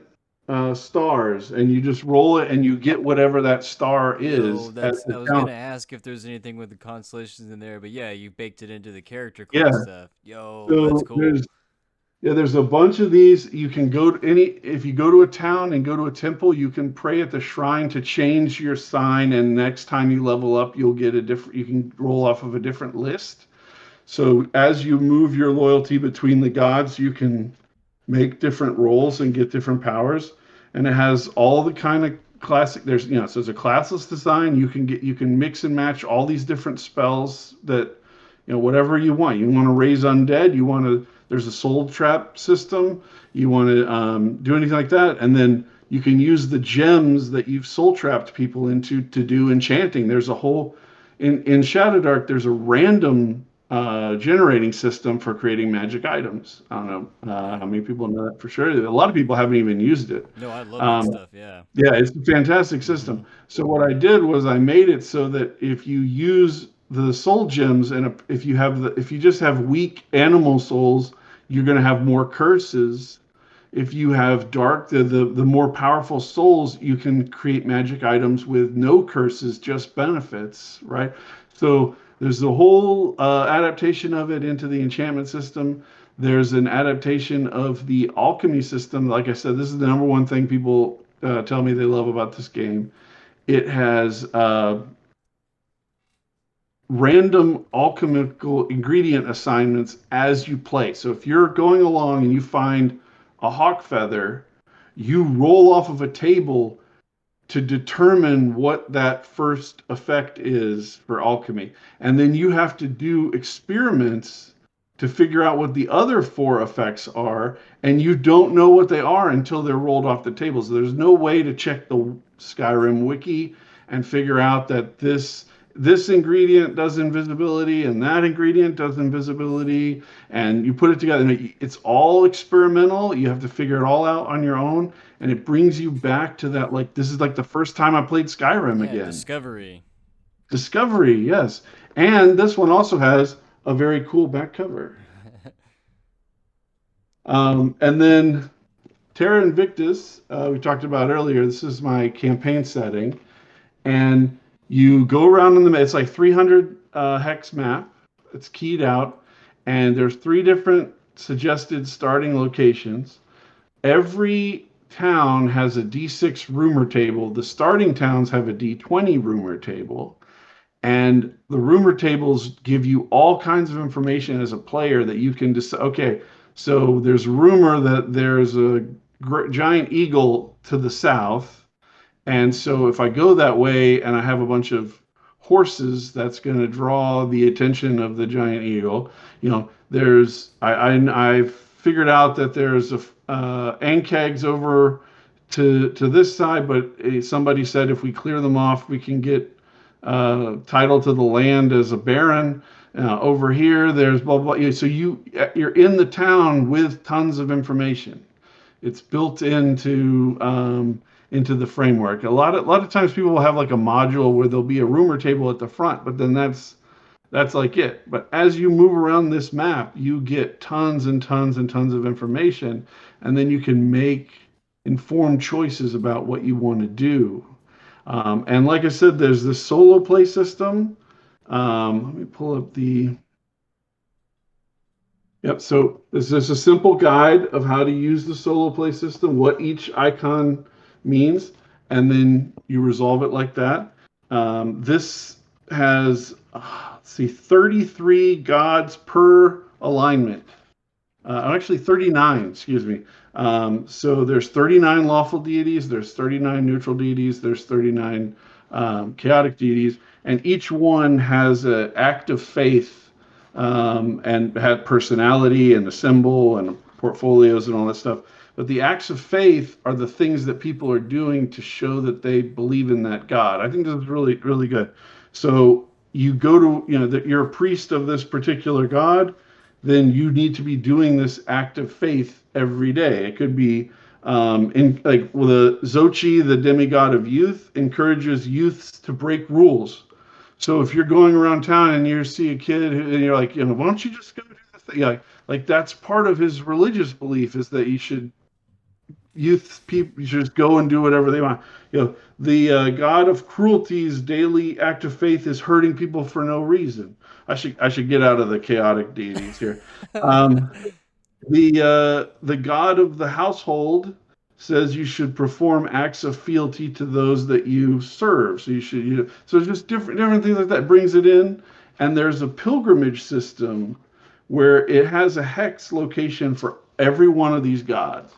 stars, and you just roll it, and you get whatever that star Yo, is as that's. the I was talent. gonna ask if there's anything with the constellations in there, but yeah, you baked it into the character Yeah. class stuff. Yo, that's So cool. there's a bunch of these. You can go to any, if you go to a town and go to a temple, you can pray at the shrine to change your sign, and next time you level up, you'll get a different, you can roll off of a different list. So as you move your loyalty between the gods, you can make different roles and get different powers. And it has all the kind of classic, so it's a classless design. You can mix and match all these different spells that, whatever you want. You want to raise undead, there's a soul trap system. You want to do anything like that. And then you can use the gems that you've soul trapped people into to do enchanting. There's a whole, in Shadowdark, there's a random generating system for creating magic items. I don't know how many people know that for sure. A lot of people haven't even used it. No, I love that Um, stuff. Yeah. yeah, it's a fantastic Mm-hmm. system. So what I did was I made it so that if you use the soul gems and if you just have weak animal souls, you're going to have more curses. If you have the more powerful souls, you can create magic items with no curses, just benefits, right? So there's the whole adaptation of it into the enchantment system. There's an adaptation of the alchemy system. Like I said, this is the number one thing people tell me they love about this game. It has random alchemical ingredient assignments as you play. So if you're going along and you find a hawk feather, you roll off of a table to determine what that first effect is for alchemy. And then you have to do experiments to figure out what the other four effects are. And you don't know what they are until they're rolled off the table. So there's no way to check the Skyrim wiki and figure out that this ingredient does invisibility and that ingredient does invisibility, and you put it together and it's all experimental. You have to figure it all out on your own, and it brings you back to that, like, this is like the first time I played Skyrim Yeah, again. Discovery. Discovery, yes. And this one also has a very cool back cover. And then Terra Invictus, we talked about earlier. This is my campaign setting, and you go around in the, it's like 300 hex map. It's keyed out, and there's three different suggested starting locations. Every town has a D6 rumor table. The starting towns have a D20 rumor table. And the rumor tables give you all kinds of information as a player that you can decide. Okay, so there's rumor that there's a giant eagle to the south. And so if I go that way and I have a bunch of horses, that's going to draw the attention of the giant eagle. I've figured out that there's a ankegs over to this side, but somebody said if we clear them off, we can get title to the land as a baron. Over here, there's blah blah. So you're in the town with tons of information. It's built into the framework. A lot of times people will have like a module where there'll be a rumor table at the front, but then that's like it. But as you move around this map, you get tons and tons and tons of information, and then you can make informed choices about what you want to do. And like I said, there's this solo play system. Let me pull up the. Yep. So this is a simple guide of how to use the solo play system, what each icon means, and then you resolve it like that. This has, let's see, 33 gods per alignment. Actually 39, excuse me. So there's 39 lawful deities, there's 39 neutral deities, there's 39 chaotic deities, and each one has an act of faith and have personality and a symbol and portfolios and all that stuff. But the acts of faith are the things that people are doing to show that they believe in that God. I think this is really, really good. So you go to, that you're a priest of this particular God, then you need to be doing this act of faith every day. It could be in like well, the Xochi, the demigod of youth, encourages youths to break rules. So if you're going around town and you see a kid and you're like, why don't you just go do this thing? Yeah, like that's part of his religious belief is that youth people should just go and do whatever they want. The god of cruelty's daily act of faith is hurting people for no reason. I should get out of the chaotic deities here. Um, the god of the household says you should perform acts of fealty to those that you serve. So so just different things like that brings it in. And there's a pilgrimage system where it has a hex location for every one of these gods,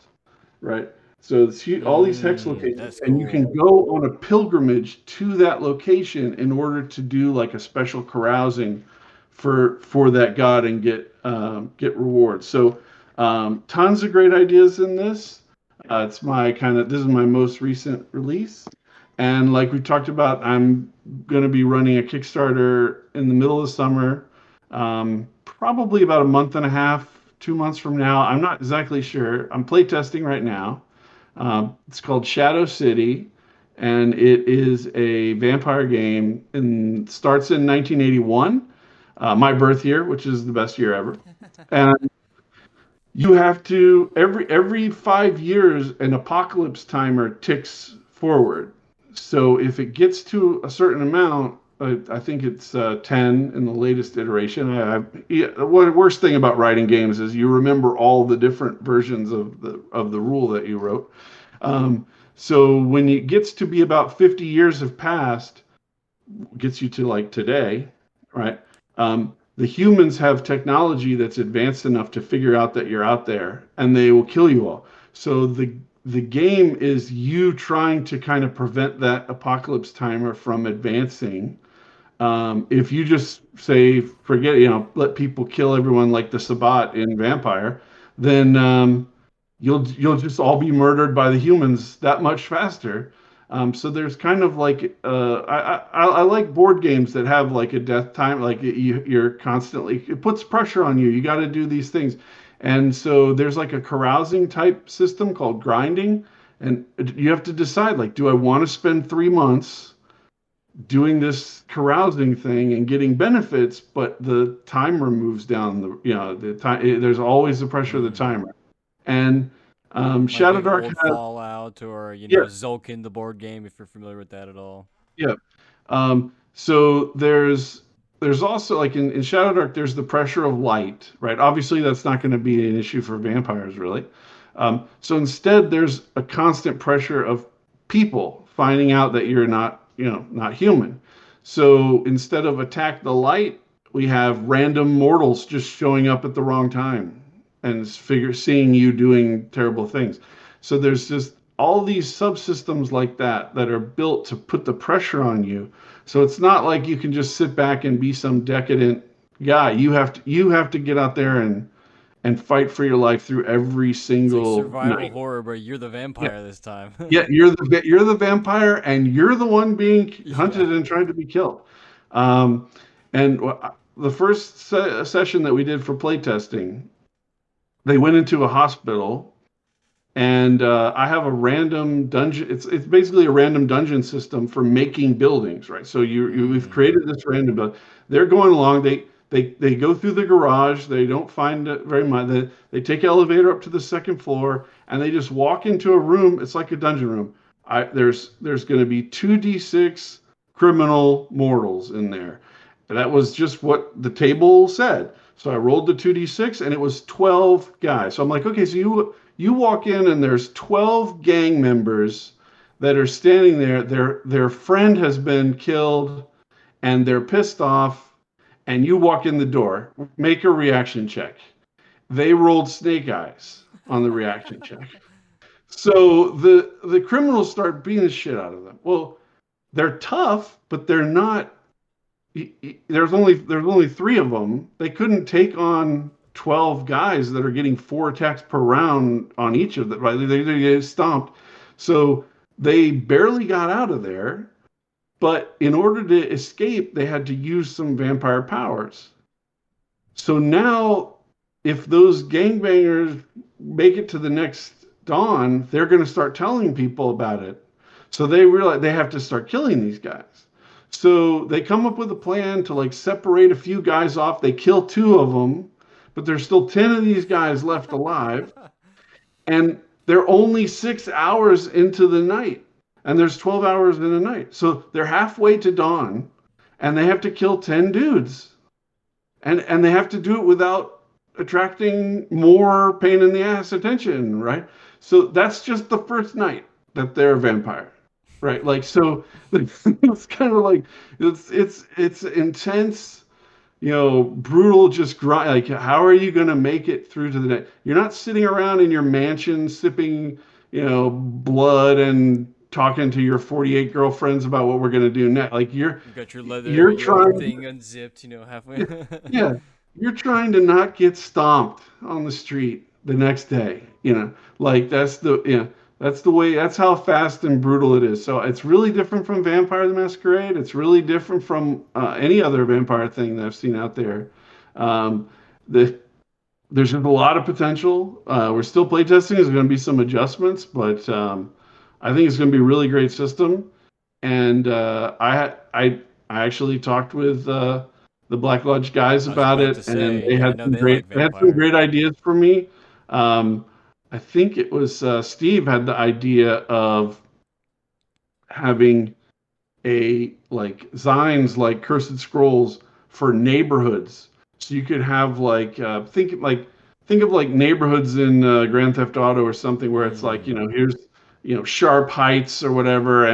right? So all these hex locations, That's and you can cool. go on a pilgrimage to that location in order to do like a special carousing for that god and get rewards. So tons of great ideas in this. This is my most recent release, and like we talked about, I'm going to be running a Kickstarter in the middle of the summer, probably about a month and a half, 2 months from now. I'm not exactly sure. I'm playtesting right now. It's called ShadowCity, and it is a vampire game and starts in 1981, my birth year, which is the best year ever. And you have to every 5 years an apocalypse timer ticks forward. So if it gets to a certain amount, I think it's 10 in the latest iteration. The worst thing about writing games is you remember all the different versions of the rule that you wrote. So when it gets to be about 50 years have passed, gets you to like today, right? The humans have technology that's advanced enough to figure out that you're out there, and they will kill you all. So the game is you trying to kind of prevent that apocalypse timer from advancing. If you just say forget, let people kill everyone like the Sabbat in Vampire, then you'll just all be murdered by the humans that much faster. So there's kind of like I like board games that have like a death time, like you're constantly it puts pressure on you. You got to do these things, and so there's like a carousing type system called grinding, and you have to decide like, do I want to spend 3 months doing this carousing thing and getting benefits, but the timer moves down the time. There's always the pressure of the Mm. timer, and Like Shadowdark old has Fallout or yeah Zulkin, the board game, if you're familiar with that at all. yeah. So there's also like in Shadowdark, there's the pressure of light, right? Obviously, that's not going to be an issue for vampires, really. So instead, there's a constant pressure of people finding out that you're not human. So instead of attack the light, we have random mortals just showing up at the wrong time and seeing you doing terrible things. So there's just all these subsystems like that are built to put the pressure on you. So it's not like you can just sit back and be some decadent guy. You have to get out there and fight for your life through every It's like single survival night. horror, but you're the Yeah, vampire this time. yeah, you're the vampire, and you're the one being Yeah. hunted and trying to be killed. Um, and session that we did for playtesting, they went into a hospital, and I have a random dungeon. It's basically a random dungeon system for making buildings, right? So we've Mm. created this random building. They're going along. They go through the garage. They don't find it very much. They take elevator up to the second floor, and they just walk into a room. It's like a dungeon room. There's going to be 2d6 criminal mortals in there. And that was just what the table said. So I rolled the 2d6, and it was 12 guys. So I'm like, okay, so you walk in and there's 12 gang members that are standing there. Their friend has been killed and they're pissed off, and you walk in the door. Make a reaction check. They rolled snake eyes on the reaction check. So the criminals start beating the shit out of them. Well, they're tough, but they're not. There's only three of them. They couldn't take on 12 guys that are getting 4 attacks per round on each of them. Right? They get stomped. So they barely got out of there. But in order to escape, they had to use some vampire powers. So now, if those gangbangers make it to the next dawn, they're going to start telling people about it. So they realize they have to start killing these guys. So they come up with a plan to like separate a few guys off. They kill 2 of them, but there's still 10 of these guys left alive. And they're only 6 hours into the night. And there's 12 hours in a night. So they're halfway to dawn, and they have to kill 10 dudes. And they have to do it without attracting more pain in the ass attention, right? So that's just the first night that they're a vampire, right? Like, so it's kind of like it's intense, brutal, just grind. Like, how are you going to make it through to the night? You're not sitting around in your mansion sipping, blood and talking to your 48 girlfriends about what we're going to do next. Like, You got your leather, you're trying, thing unzipped, halfway. yeah, you're trying to not get stomped on the street the next day. Like that's the way. That's how fast and brutal it is. So it's really different from Vampire the Masquerade. It's really different from any other vampire thing that I've seen out there. Um, the There's just a lot of potential. We're still playtesting. There's going to be some adjustments, but I think it's going to be a really great system. And I actually talked with the Black Lodge guys I was about about to it, and say, yeah, I know they like they had some vampire. great ideas for me. Um, I think it was Steve had the idea of having a like zines like Cursed Scrolls for neighborhoods. So you could have like think of like neighborhoods in Grand Theft Auto or something where it's like, Mm. here's Sharp Heights or whatever,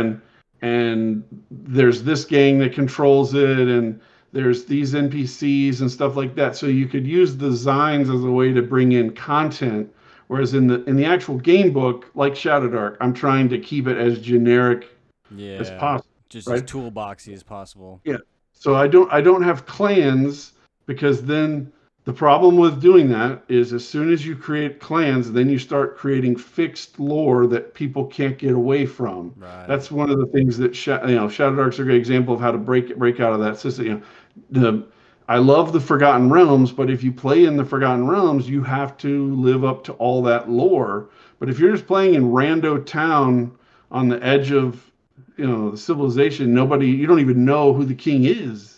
and there's this gang that controls it, and there's these NPCs and stuff like that. So you could use the zines as a way to bring in content. Whereas in the actual game book, like Shadowdark, I'm trying to keep it as generic as Yeah, possible, just as right? toolboxy as possible. Yeah. So I don't have clans, because then the problem with doing that is as soon as you create clans, then you start creating fixed lore that people can't get away from. Right. That's one of the things that Shadowdark's a great example of how to break out of that system. The I love the Forgotten Realms, but if you play in the Forgotten Realms, you have to live up to all that lore. But if you're just playing in rando town on the edge of the civilization, you don't even know who the king is.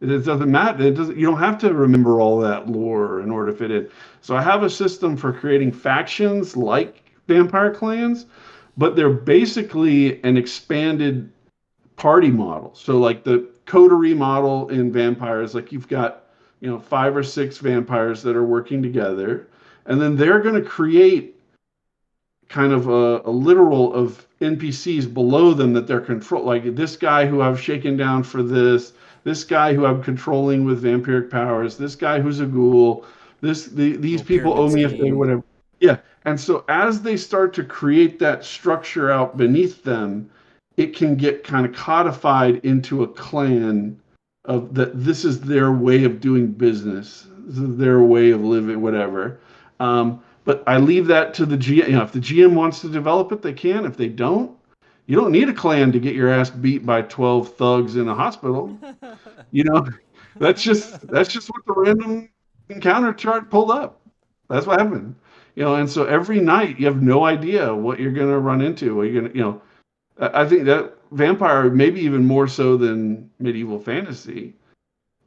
It doesn't matter. You don't have to remember all that lore in order to fit in. So I have a system for creating factions like vampire clans, but they're basically an expanded party model. So like the coterie model in vampires, like you've got 5 or 6 vampires that are working together, and then they're going to create kind of a literal of NPCs below them that they're control. Like this guy who I've shaken down for this guy who I'm controlling with vampiric powers, this guy who's a ghoul, these Little people pyramid owe me a favor, scheme. whatever. Yeah. And so as they start to create that structure out beneath them, it can get kind of codified into a clan of that. This is their way of doing business. This is their way of living, whatever. But I leave that to the GM. If the GM wants to develop it, they can. If they don't, you don't need a clan to get your ass beat by 12 thugs in a hospital. You know, That's just what the random encounter chart pulled up. That's what happened. And so every night you have no idea what you're gonna run into. What you're gonna, I think that vampire, maybe even more so than medieval fantasy,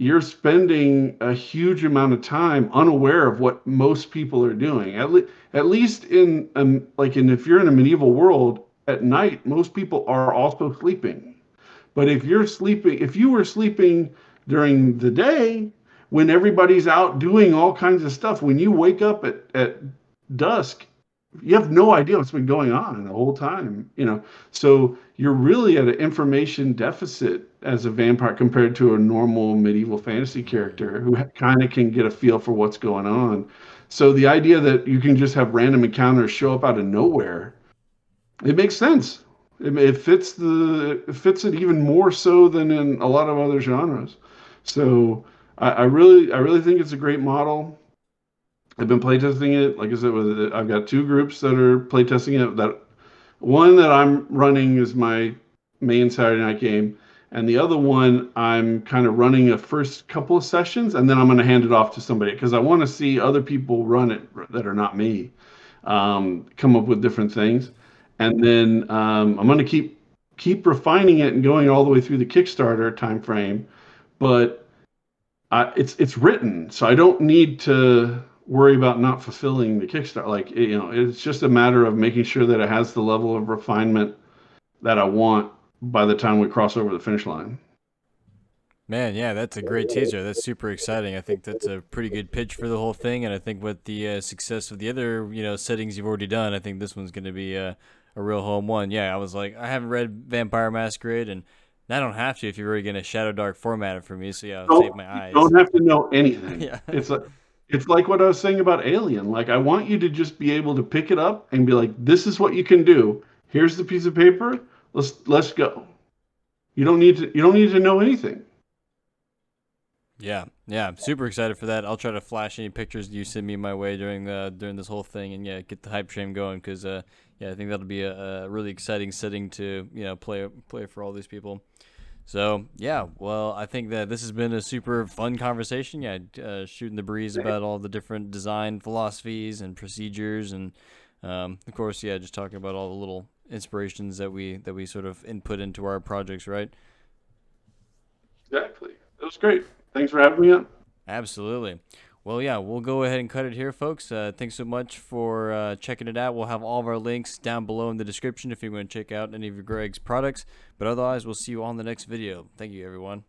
you're spending a huge amount of time unaware of what most people are doing. At least in if you're in a medieval world at night, most people are also sleeping. But if you were sleeping during the day when everybody's out doing all kinds of stuff, when you wake up at dusk, you have no idea what's been going on the whole time. So you're really at an information deficit as a vampire compared to a normal medieval fantasy character who kind of can get a feel for what's going on. So the idea that you can just have random encounters show up out of nowhere, it makes sense. It fits it even more so than in a lot of other genres. So I really think it's a great model. I've been playtesting it. Like I said, I've got two groups that are playtesting it. That one that I'm running is my main Saturday night game, and the other one I'm kind of running a first couple of sessions, and then I'm going to hand it off to somebody because I want to see other people run it that are not me, come up with different things, and then I'm going to keep refining it and going all the way through the Kickstarter timeframe, but it's written, so I don't need to worry about not fulfilling the Kickstarter. It's just a matter of making sure that it has the level of refinement that I want by the time we cross over the finish line. Man, yeah, that's a great teaser. That's super exciting. I think that's a pretty good pitch for the whole thing, and I think with the success of the other, settings you've already done, I think this one's going to be a real home one. Yeah, I was like, I haven't read Vampire Masquerade, and I don't have to if you're already going to Shadowdark format it for me. So yeah, I'll save my You eyes. don't have to know anything. Yeah. It's like what I was saying about Alien. Like, I want you to just be able to pick it up and be like, "This is what you can do. Here's the piece of paper. Let's go." You don't need to know anything. Yeah, yeah, I'm super excited for that. I'll try to flash any pictures you send me my way during this whole thing, and yeah, get the hype train going. Cause yeah, I think that'll be a really exciting setting to play for all these people. So yeah, well, I think that this has been a super fun conversation. Yeah, shooting the breeze about all the different design philosophies and procedures, and of course, yeah, just talking about all the little inspirations that we sort of input into our projects, right? Exactly. It was great. Thanks for having me on. Absolutely. Well, yeah, we'll go ahead and cut it here, folks. Thanks so much for checking it out. We'll have all of our links down below in the description if you want to check out any of Greg's products. But otherwise, we'll see you on the next video. Thank you, everyone.